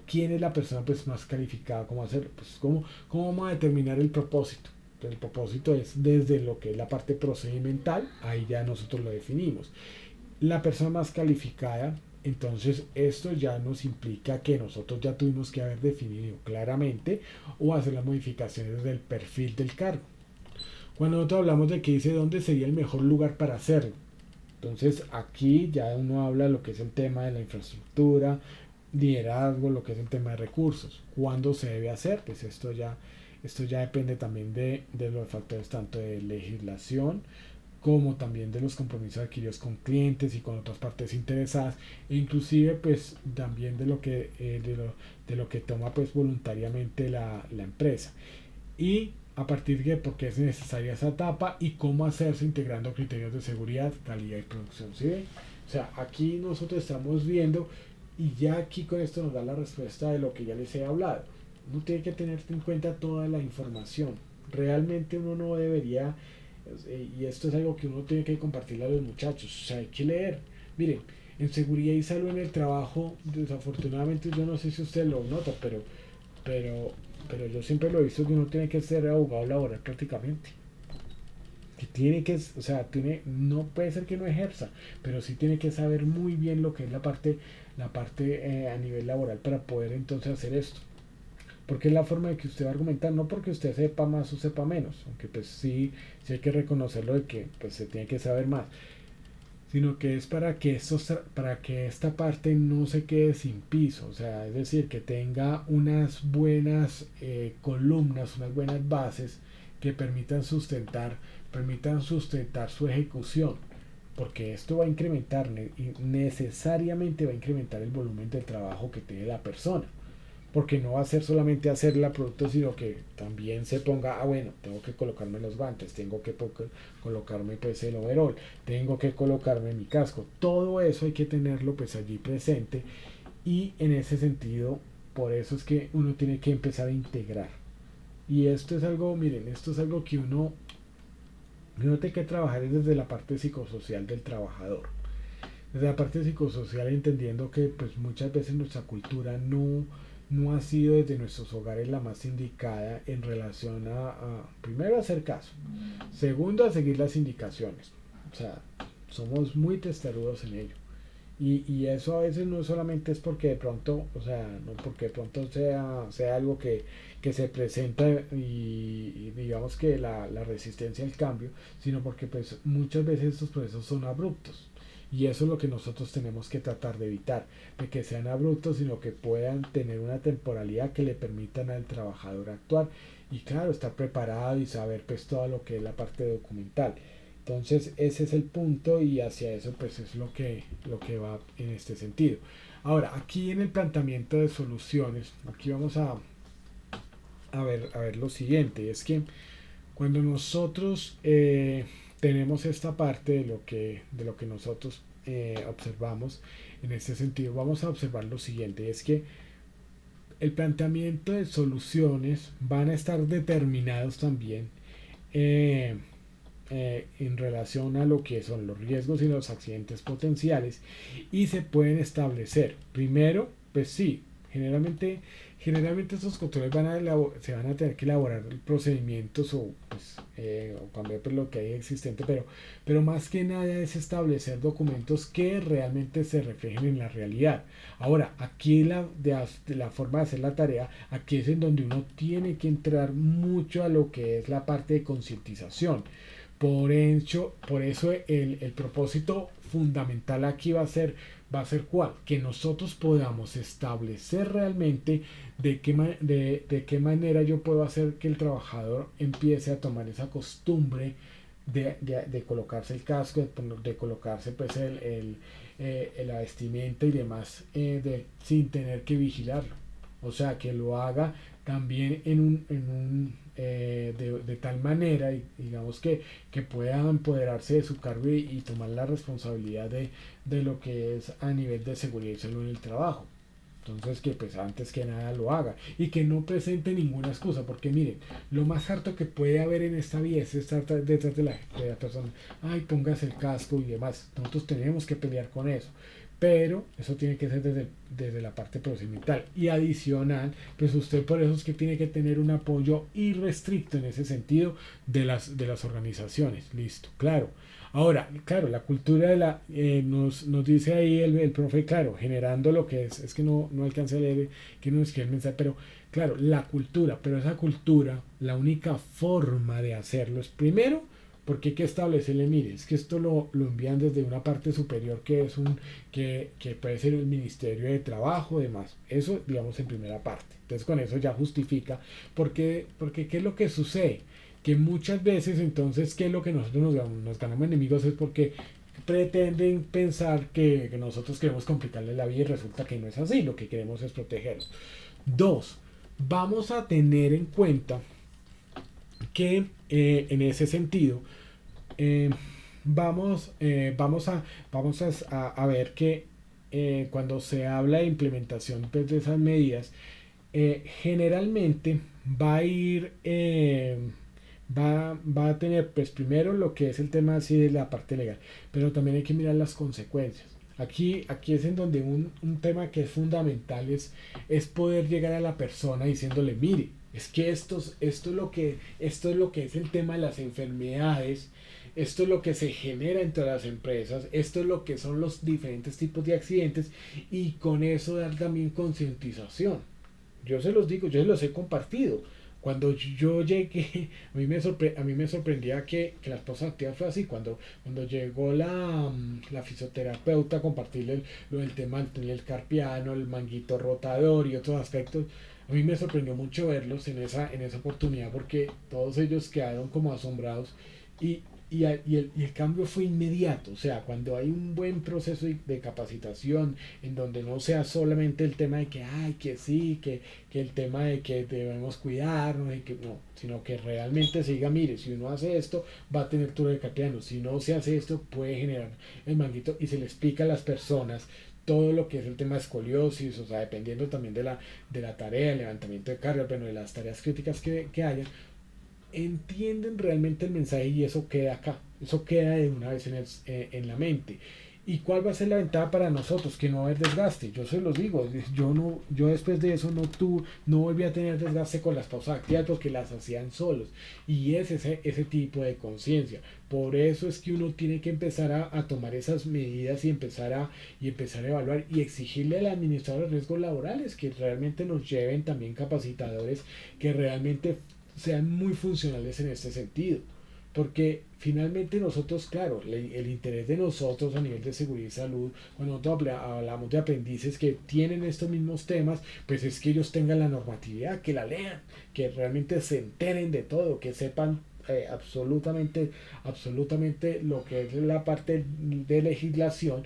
Speaker 1: ¿Quién es la persona pues más calificada? ¿Cómo hacerlo? Pues, ¿cómo vamos a determinar el propósito? El propósito es desde lo que es la parte procedimental, ahí ya nosotros lo definimos. La persona más calificada, entonces esto ya nos implica que nosotros ya tuvimos que haber definido claramente o hacer las modificaciones del perfil del cargo. Cuando nosotros hablamos de que dice dónde sería el mejor lugar para hacerlo, entonces aquí ya uno habla de lo que es el tema de la infraestructura, liderazgo, lo que es el tema de recursos, cuándo se debe hacer, pues esto ya depende también de los factores tanto de legislación como también de los compromisos adquiridos con clientes y con otras partes interesadas, e inclusive pues también de lo que toma pues voluntariamente la empresa, y a partir de por qué es necesaria esa etapa y cómo hacerse integrando criterios de seguridad, calidad y producción. ¿Sí? O sea, aquí nosotros estamos viendo, y ya aquí con esto nos da la respuesta de lo que ya les he hablado. Uno tiene que tener en cuenta toda la información. Realmente uno no debería, y esto es algo que uno tiene que compartirle a los muchachos, o sea, hay que leer. Miren, en seguridad y salud en el trabajo, desafortunadamente yo no sé si usted lo nota, pero, pero yo siempre lo he visto que uno tiene que ser abogado laboral prácticamente. Que tiene que, o sea, no puede ser que no ejerza, pero sí tiene que saber muy bien lo que es la parte a nivel laboral para poder entonces hacer esto. Porque es la forma de que usted va a argumentar, no porque usted sepa más o sepa menos, aunque pues sí hay que reconocerlo de que pues se tiene que saber más, sino que es para que esta parte no se quede sin piso, o sea, es decir, que tenga unas buenas columnas, unas buenas bases que permitan sustentar su ejecución, porque esto va a incrementar y necesariamente va a incrementar el volumen de trabajo que tiene la persona. porque no va a ser solamente hacer la producto, sino que también se ponga, bueno, tengo que colocarme los guantes, tengo que colocarme pues el overall, tengo que colocarme mi casco, todo eso hay que tenerlo pues allí presente, y en ese sentido, por eso es que uno tiene que empezar a integrar. Y esto es algo, miren, esto es algo que uno tiene que trabajar desde la parte psicosocial del trabajador. Desde la parte psicosocial, entendiendo que pues muchas veces nuestra cultura no ha sido desde nuestros hogares la más indicada en relación primero, a hacer caso, segundo, a seguir las indicaciones. O sea, somos muy testarudos en ello. Y eso a veces no solamente es porque de pronto, o sea, no porque de pronto sea algo que se presenta y digamos que la resistencia al cambio, sino porque pues muchas veces estos procesos son abruptos. Y eso es lo que nosotros tenemos que tratar de evitar, de que sean abruptos, sino que puedan tener una temporalidad que le permitan al trabajador actuar y claro, estar preparado y saber pues todo lo que es la parte documental. Entonces ese es el punto y hacia eso pues es lo que va en este sentido. Ahora, aquí en el planteamiento de soluciones, aquí vamos a ver lo siguiente, es que cuando nosotros tenemos esta parte de lo que nosotros observamos, en este sentido vamos a observar lo siguiente, es que el planteamiento de soluciones van a estar determinados también eh, en relación a lo que son los riesgos y los accidentes potenciales, y se pueden establecer primero, pues sí, generalmente estos controles se van a tener que elaborar procedimientos o cambiar pues, lo que hay existente, pero más que nada es establecer documentos que realmente se reflejen en la realidad. Ahora, aquí de la forma de hacer la tarea, aquí es en donde uno tiene que entrar mucho a lo que es la parte de concientización. Por eso el propósito fundamental aquí va a ser cuál, que nosotros podamos establecer realmente de qué manera yo puedo hacer que el trabajador empiece a tomar esa costumbre de colocarse el casco, de colocarse pues la vestimenta y demás, sin tener que vigilarlo. O sea, que lo haga también de tal manera, y digamos que pueda empoderarse de su cargo y tomar la responsabilidad de lo que es a nivel de seguridad y salud en el trabajo. Entonces que pues antes que nada lo haga y que no presente ninguna excusa, porque miren, lo más harto que puede haber en esta vida es estar detrás de la persona, ay, póngase el casco y demás. Nosotros tenemos que pelear con eso, pero eso tiene que ser desde la parte procedimental y adicional, pues usted por eso es que tiene que tener un apoyo irrestricto en ese sentido de las organizaciones. Listo, claro. Ahora, claro, la cultura nos dice ahí el profe, claro, generando lo que es que no alcancé a leer, que no es que el mensaje, pero claro, la cultura, pero esa cultura, la única forma de hacerlo es primero, porque hay que establecerle, mire, es que esto lo envían desde una parte superior que puede ser el Ministerio de Trabajo, demás. Eso, digamos, en primera parte. Entonces, con eso ya justifica, porque ¿qué es lo que sucede? Que muchas veces, entonces, ¿qué es lo que nosotros nos ganamos enemigos? Es porque pretenden pensar que nosotros queremos complicarle la vida y resulta que no es así. Lo que queremos es protegerlos. Dos, vamos a tener en cuenta que en ese sentido eh, vamos a ver que cuando se habla de implementación pues, de esas medidas, generalmente va a ir va a tener pues primero lo que es el tema así de la parte legal, pero también hay que mirar las consecuencias. Aquí es en donde un tema que es fundamental es poder llegar a la persona diciéndole, mire, es que esto es lo que es el tema de las enfermedades, esto es lo que se genera entre las empresas, esto es lo que son los diferentes tipos de accidentes, y con eso dar también concientización. Yo se los digo, yo se los he compartido. Cuando yo llegué, a mí me sorprendía que la esposa activa fue así. Cuando llegó la fisioterapeuta a compartirle lo del tema del túnel carpiano, el manguito rotador y otros aspectos, a mí me sorprendió mucho verlos en esa oportunidad, porque todos ellos quedaron como asombrados. Y y el cambio fue inmediato. O sea, cuando hay un buen proceso de capacitación en donde no sea solamente el tema de que, ay, que sí, que el tema de que debemos cuidarnos, y que no, sino que realmente se diga, mire, si uno hace esto, va a tener turno de castellano, si no se hace esto, puede generar el manguito, y se le explica a las personas todo lo que es el tema de escoliosis, o sea, dependiendo también de la tarea, el levantamiento de cargas, bueno, de las tareas críticas que haya, entienden realmente el mensaje y eso queda acá, eso queda de una vez en la mente. ¿Y cuál va a ser la ventaja para nosotros? Que no va a haber desgaste. Yo se los digo, yo después de eso no volví a tener desgaste con las pausas activas porque las hacían solos. Y es ese tipo de conciencia. Por eso es que uno tiene que empezar a tomar esas medidas y empezar a evaluar y exigirle al administrador de riesgos laborales que realmente nos lleven también capacitadores que realmente sean muy funcionales en este sentido. Porque finalmente nosotros, claro, el interés de nosotros a nivel de seguridad y salud, cuando nosotros hablamos de aprendices que tienen estos mismos temas, pues es que ellos tengan la normatividad, que la lean, que realmente se enteren de todo, que sepan absolutamente lo que es la parte de legislación.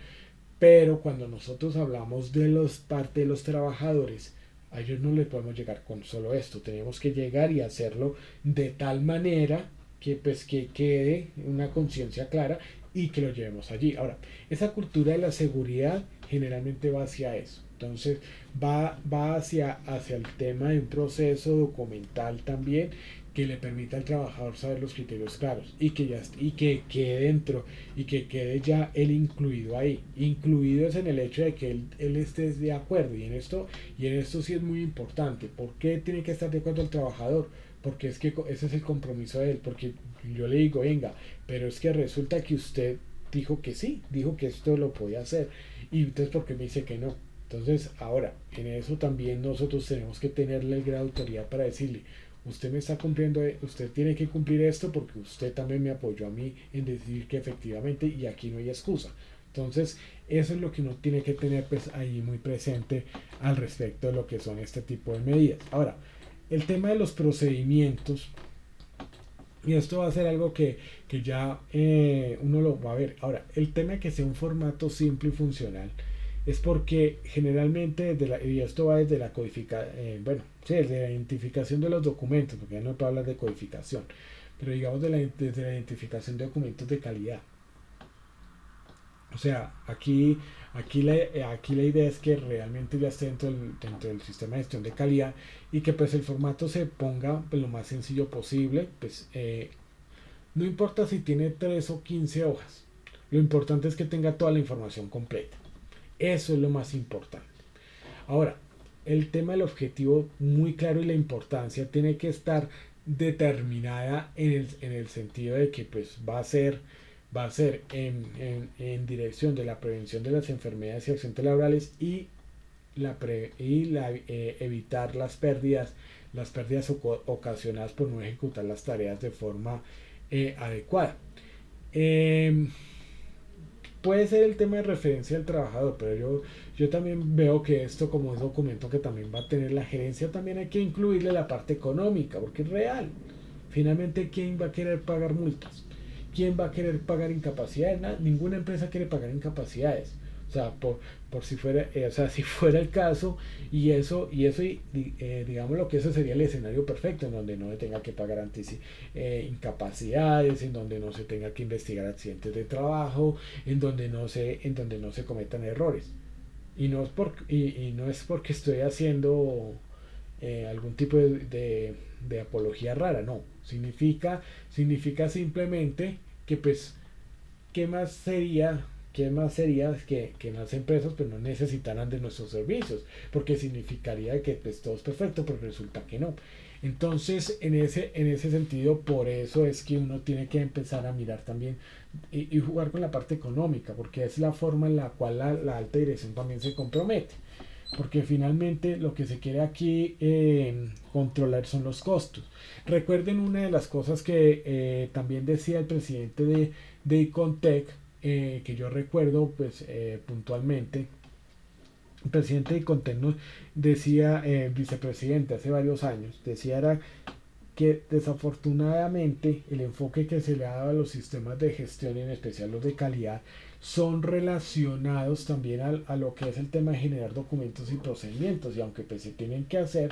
Speaker 1: Pero cuando nosotros hablamos de los parte de los trabajadores, a ellos no les podemos llegar con solo esto. Tenemos que llegar y hacerlo de tal manera que pues que quede una conciencia clara y que lo llevemos allí. Ahora, esa cultura de la seguridad generalmente va hacia eso. Entonces va hacia el tema de un proceso documental también que le permita al trabajador saber los criterios claros y que quede dentro y que quede ya él incluido ahí. Incluido es en el hecho de que él esté de acuerdo y en esto sí es muy importante. ¿Por qué tiene que estar de acuerdo el trabajador? Porque es que ese es el compromiso de él, porque yo le digo, venga, pero es que resulta que usted dijo que sí, dijo que esto lo podía hacer, y entonces ¿por qué me dice que no? Entonces, ahora, en eso también nosotros tenemos que tenerle el grado de autoridad para decirle, usted me está cumpliendo, usted tiene que cumplir esto porque usted también me apoyó a mí en decir que efectivamente y aquí no hay excusa. Entonces, eso es lo que uno tiene que tener pues ahí muy presente al respecto de lo que son este tipo de medidas. Ahora, el tema de los procedimientos, y esto va a ser algo que ya uno lo va a ver. Ahora, el tema de que sea un formato simple y funcional es porque generalmente, y esto va desde la codificación, bueno, sí, desde la identificación de los documentos, porque ya no puedo hablar de codificación, pero digamos desde la identificación de documentos de calidad. O sea, aquí la idea es que realmente ya esté dentro del sistema de gestión de calidad y que pues el formato se ponga pues, lo más sencillo posible. Pues no importa si tiene 3 o 15 hojas, lo importante es que tenga toda la información completa. Eso es lo más importante. Ahora, el tema del objetivo muy claro y la importancia tiene que estar determinada en el sentido de que pues va a ser en dirección de la prevención de las enfermedades y accidentes laborales evitar las pérdidas ocasionadas por no ejecutar las tareas de forma adecuada. Eh, Puede ser el tema de referencia del trabajador, pero yo también veo que esto como es documento que también va a tener la gerencia, también hay que incluirle la parte económica, porque es real. Finalmente, ¿quién va a querer pagar multas? ¿Quién va a querer pagar incapacidades? Ninguna empresa quiere pagar incapacidades. O sea, por si fuera, o sea, si fuera el caso, digamos lo que eso sería el escenario perfecto, en donde no se tenga que pagar incapacidades, en donde no se tenga que investigar accidentes de trabajo, en donde no se cometan errores. Y no es porque estoy haciendo algún tipo de apología rara, no. Significa simplemente que pues ¿qué más sería que las empresas pues no necesitaran de nuestros servicios? Porque significaría que pues, todo es perfecto, pero resulta que no. Entonces, en ese sentido, por eso es que uno tiene que empezar a mirar también y jugar con la parte económica, porque es la forma en la cual la alta dirección también se compromete. Porque finalmente lo que se quiere aquí controlar son los costos. Recuerden una de las cosas que también decía el presidente de Icontec, que yo recuerdo pues puntualmente. El presidente de Icontec nos decía, vicepresidente hace varios años, decía era que desafortunadamente el enfoque que se le ha dado a los sistemas de gestión, en especial los de calidad, son relacionados también a lo que es el tema de generar documentos y procedimientos, y aunque pues se tienen que hacer,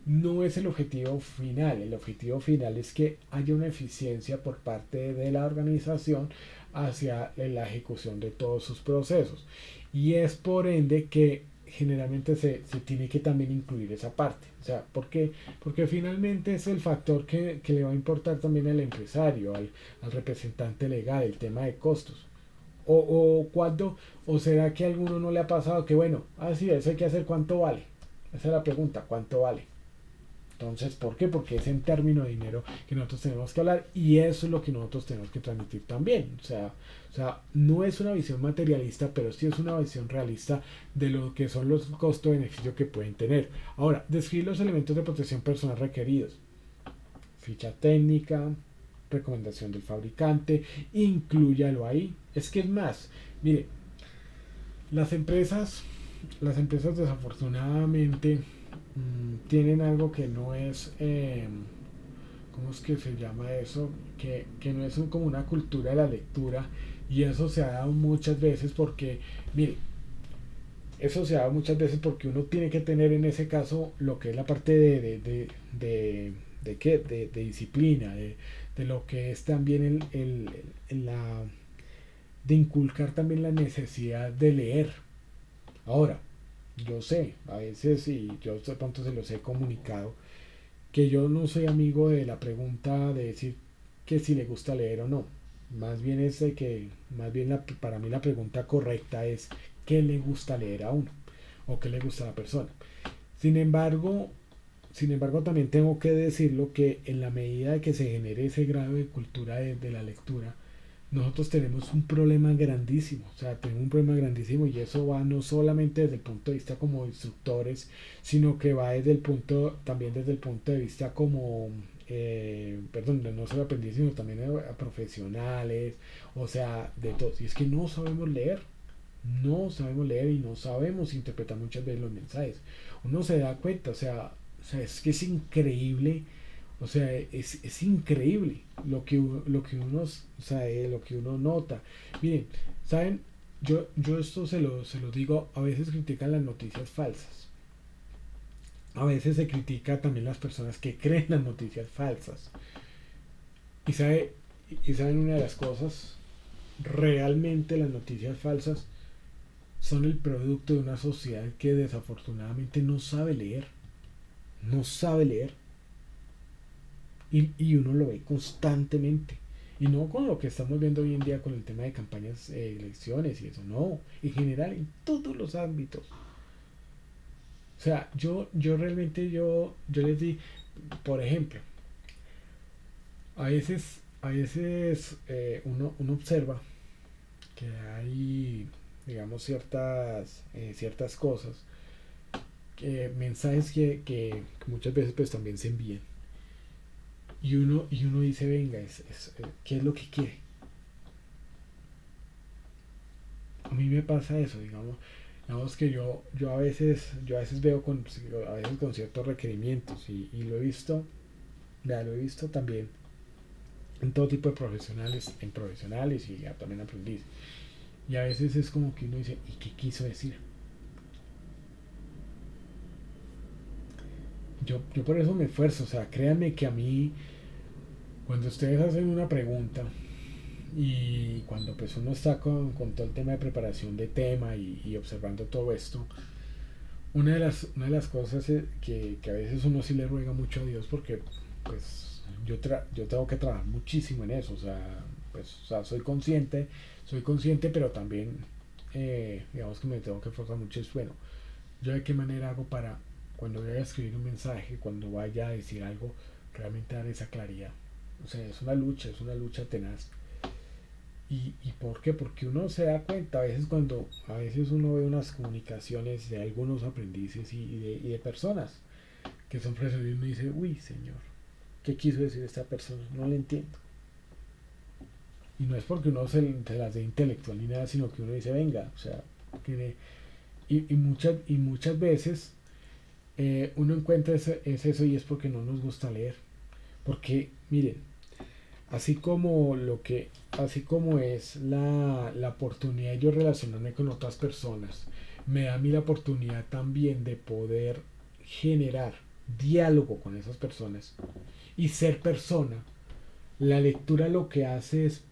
Speaker 1: no es el objetivo final. El objetivo final es que haya una eficiencia por parte de la organización hacia la ejecución de todos sus procesos, y es por ende que generalmente se tiene que también incluir esa parte. O sea, ¿por qué? Porque finalmente es el factor que le va a importar también al empresario, al representante legal, el tema de costos. Cuándo, o será que a alguno no le ha pasado que, bueno, sí, eso hay que hacer, ¿cuánto vale? Esa es la pregunta, ¿cuánto vale? Entonces, ¿por qué? Porque es en términos de dinero que nosotros tenemos que hablar, y eso es lo que nosotros tenemos que transmitir también. O sea, no es una visión materialista, pero sí es una visión realista de lo que son los costos-beneficios que pueden tener. Ahora, describir los elementos de protección personal requeridos. Ficha técnica, recomendación del fabricante, inclúyalo ahí. Es que es más, mire, las empresas, las empresas desafortunadamente tienen algo que no es, ¿cómo es que se llama eso? Que no es como una cultura de la lectura, y eso se ha dado muchas veces porque, mire, eso se ha dado muchas veces porque uno tiene que tener en ese caso lo que es la parte de disciplina, de lo que es también de inculcar también la necesidad de leer. Ahora, yo sé, a veces, y yo de pronto se los he comunicado, que yo no soy amigo de la pregunta de decir que si le gusta leer o no. Más bien es de que, más bien para mí la pregunta correcta es qué le gusta leer a uno o qué le gusta a la persona. Sin embargo, también tengo que decirlo que en la medida de que se genere ese grado de cultura de la lectura, nosotros tenemos un problema grandísimo. O sea, tenemos un problema grandísimo, y eso va no solamente desde el punto de vista como instructores, sino que va desde el punto, también desde el punto de vista como, perdón, no solo aprendices, sino también a profesionales, o sea, de todos. Y es que no sabemos leer. No sabemos leer y no sabemos interpretar muchas veces los mensajes. Uno se da cuenta, o sea, es que es increíble. O sea, es increíble lo que uno, o sea, lo que uno nota. Miren, ¿saben? Yo esto se lo digo, a veces critican las noticias falsas. A veces se critica también las personas que creen las noticias falsas. Y, saben una de las cosas, realmente las noticias falsas son el producto de una sociedad que desafortunadamente no sabe leer. No sabe leer. Y uno lo ve constantemente. Y no con lo que estamos viendo hoy en día con el tema de campañas, elecciones y eso, no. En general, en todos los ámbitos. O sea, yo realmente, yo les di, por ejemplo, a veces uno observa que hay, digamos, ciertas cosas, mensajes que muchas veces pues también se envían. Y uno dice, venga, ¿qué es lo que quiere? A mí me pasa eso, digamos que yo a veces veo a veces con ciertos requerimientos, y lo he visto, vea, lo he visto también en todo tipo de profesionales, en profesionales y ya también aprendiz. Y a veces es como que uno dice, ¿y qué quiso decir? Yo por eso me esfuerzo, o sea, créanme que a mí, cuando ustedes hacen una pregunta, y cuando pues uno está con todo el tema de preparación de tema y observando todo esto, una de las cosas que a veces uno sí le ruega mucho a Dios, porque pues yo tengo que trabajar muchísimo en eso. O sea, pues, o sea, soy consciente, pero también, digamos que me tengo que esforzar mucho. Es bueno, yo de qué manera hago para, cuando vaya a escribir un mensaje, cuando vaya a decir algo, realmente dar esa claridad. O sea, es una lucha tenaz. ¿Y por qué? Porque uno se da cuenta a veces uno ve unas comunicaciones de algunos aprendices y de personas que son profesores, y uno dice, uy, señor, ¿qué quiso decir esta persona? No le entiendo. Y no es porque uno se las dé intelectual ni nada, sino que uno dice, venga, o sea, y muchas veces, uno encuentra es eso, y es porque no nos gusta leer. Porque, miren, así como así como es la oportunidad de yo relacionarme con otras personas, me da a mí la oportunidad también de poder generar diálogo con esas personas y ser persona. La lectura lo que hace es,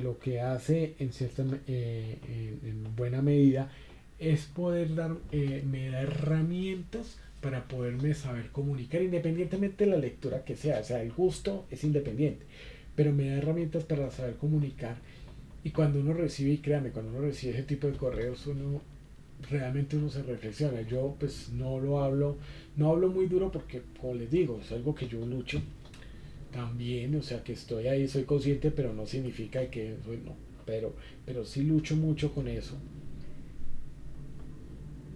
Speaker 1: lo que hace en cierta, en buena medida, es poder dar, me da herramientas para poderme saber comunicar, independientemente de la lectura que sea. O sea, el gusto es independiente, pero me da herramientas para saber comunicar. Y cuando uno recibe, y créame, cuando uno recibe ese tipo de correos, uno realmente uno se reflexiona. Yo pues no lo hablo, no hablo muy duro porque, como les digo, es algo que yo lucho también, o sea que estoy ahí, soy consciente, pero no significa que soy, no, pero sí lucho mucho con eso.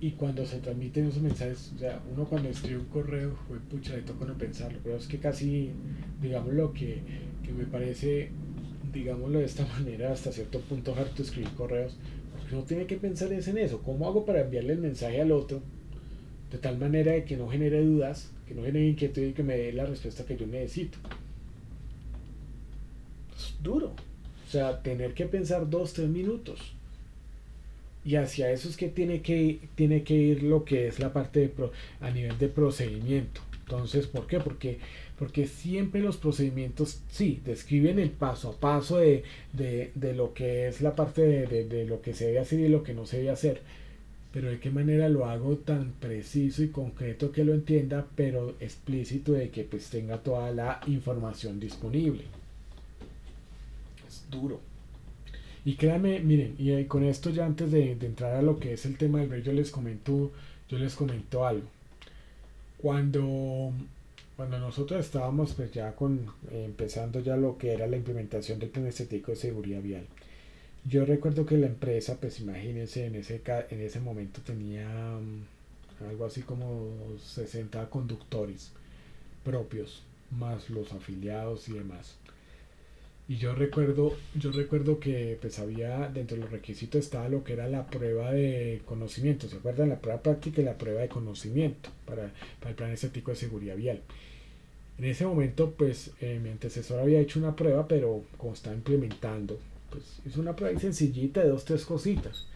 Speaker 1: Y cuando se transmiten esos mensajes, o sea, uno cuando escribe un correo, fue pucha, le toca no pensarlo, pero es que casi, digamos, que me parece, digámoslo de esta manera, hasta cierto punto harto escribir correos, porque uno tiene que pensar es en eso, ¿cómo hago para enviarle el mensaje al otro de tal manera de que no genere dudas, que no genere inquietud y que me dé la respuesta que yo necesito? Es duro, o sea, tener que pensar 2, 3 minutos. Y hacia eso es que tiene que ir lo que es la parte a nivel de procedimiento. Entonces, ¿por qué? Porque siempre los procedimientos, sí, describen el paso a paso de lo que es la parte de lo que se debe hacer y lo que no se debe hacer. Pero de qué manera lo hago tan preciso y concreto que lo entienda, pero explícito de que pues tenga toda la información disponible. Es duro. Y créanme, miren, y con esto ya antes de entrar a lo que es el tema del rey, yo les comento algo. Cuando, cuando nosotros estábamos pues ya empezando ya lo que era la implementación del plan estratégico de seguridad vial, yo recuerdo que la empresa, pues imagínense, en ese momento tenía algo así como 60 conductores propios, más los afiliados y demás. Y yo recuerdo que pues había dentro de los requisitos estaba lo que era la prueba de conocimiento, ¿se acuerdan? La prueba práctica y la prueba de conocimiento para el plan estético de seguridad vial. En ese momento pues mi antecesor había hecho una prueba, pero como estaba implementando, pues hizo una prueba sencillita de 2, 3 cositas.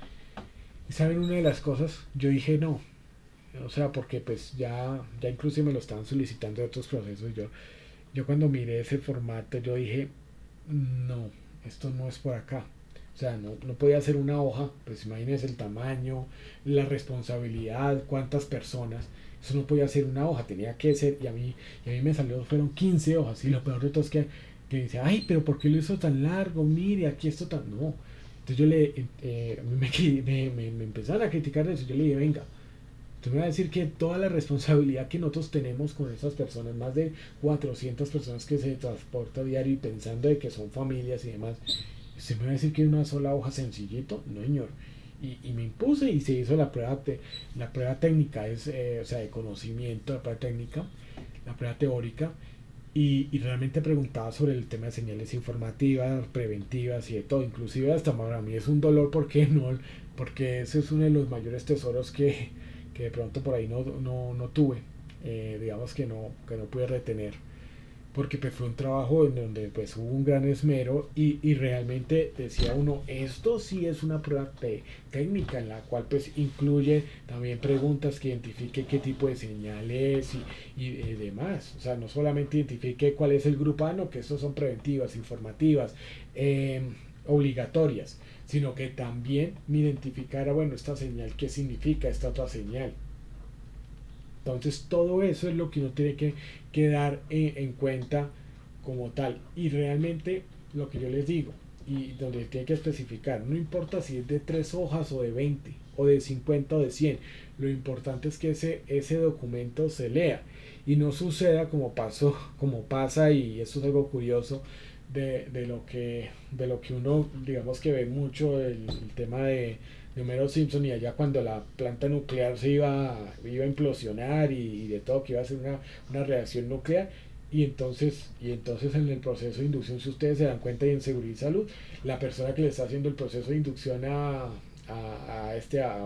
Speaker 1: Y saben una de las cosas, yo dije no, o sea, porque pues ya incluso me lo estaban solicitando de otros procesos. Yo cuando miré ese formato, yo dije, no, esto no es por acá. O sea, no podía hacer una hoja, pues imagínense el tamaño, la responsabilidad, cuántas personas. Eso no podía ser una hoja, tenía que ser, y a mí me salió, fueron 15 hojas. Y lo peor de todo es que dice, ay, pero ¿por qué lo hizo tan largo? Mire, aquí esto tan. No. Entonces a mí me empezaron a criticar eso. Yo le dije, venga, usted me va a decir que toda la responsabilidad que nosotros tenemos con esas personas, más de 400 personas que se transportan a diario y pensando de que son familias y demás, usted me va a decir que una sola hoja sencillito, no señor. Y me impuse y se hizo la prueba técnica, o sea, de conocimiento, la prueba técnica, la prueba teórica, y realmente preguntaba sobre el tema de señales informativas, preventivas y de todo, inclusive hasta para mí es un dolor porque no, porque ese es uno de los mayores tesoros que de pronto por ahí no tuve, digamos que no pude retener, porque pues fue un trabajo en donde pues hubo un gran esmero y realmente decía uno, esto sí es una prueba técnica en la cual pues incluye también preguntas que identifique qué tipo de señal es y demás, o sea, no solamente identifique cuál es el grupo, no, que estos son preventivas, informativas, obligatorias, sino que también me identificara, bueno, esta señal, qué significa esta otra señal. Entonces todo eso es lo que uno tiene que dar en cuenta como tal. Y realmente lo que yo les digo, y donde tiene que especificar, no importa si es de 3 hojas o de 20 o de 50 o de 100, lo importante es que ese documento se lea y no suceda como pasa, y esto es algo curioso, de lo que uno, digamos que ve mucho el tema de Homero Simpson, y allá cuando la planta nuclear iba a implosionar y de todo, que iba a ser una reacción nuclear. Y entonces en el proceso de inducción, si ustedes se dan cuenta, y en seguridad y salud, la persona que le está haciendo el proceso de inducción a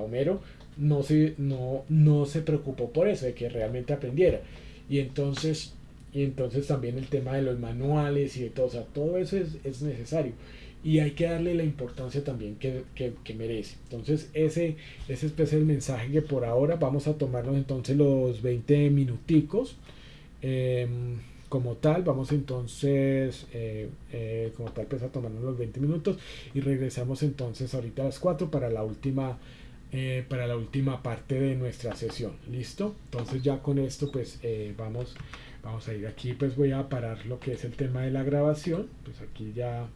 Speaker 1: Homero no se preocupó por eso, de que realmente aprendiera. Y entonces, y entonces también el tema de los manuales y de todo, o sea, todo eso es necesario y hay que darle la importancia también que merece. Entonces ese es el mensaje que por ahora vamos a tomarnos entonces los 20 minuticos. Eh, como tal, vamos entonces, como tal, pues a tomarnos los 20 minutos y regresamos entonces ahorita a las 4 para la última parte de nuestra sesión. ¿Listo? Entonces ya con esto pues vamos a ir aquí, pues voy a parar lo que es el tema de la grabación. Pues aquí ya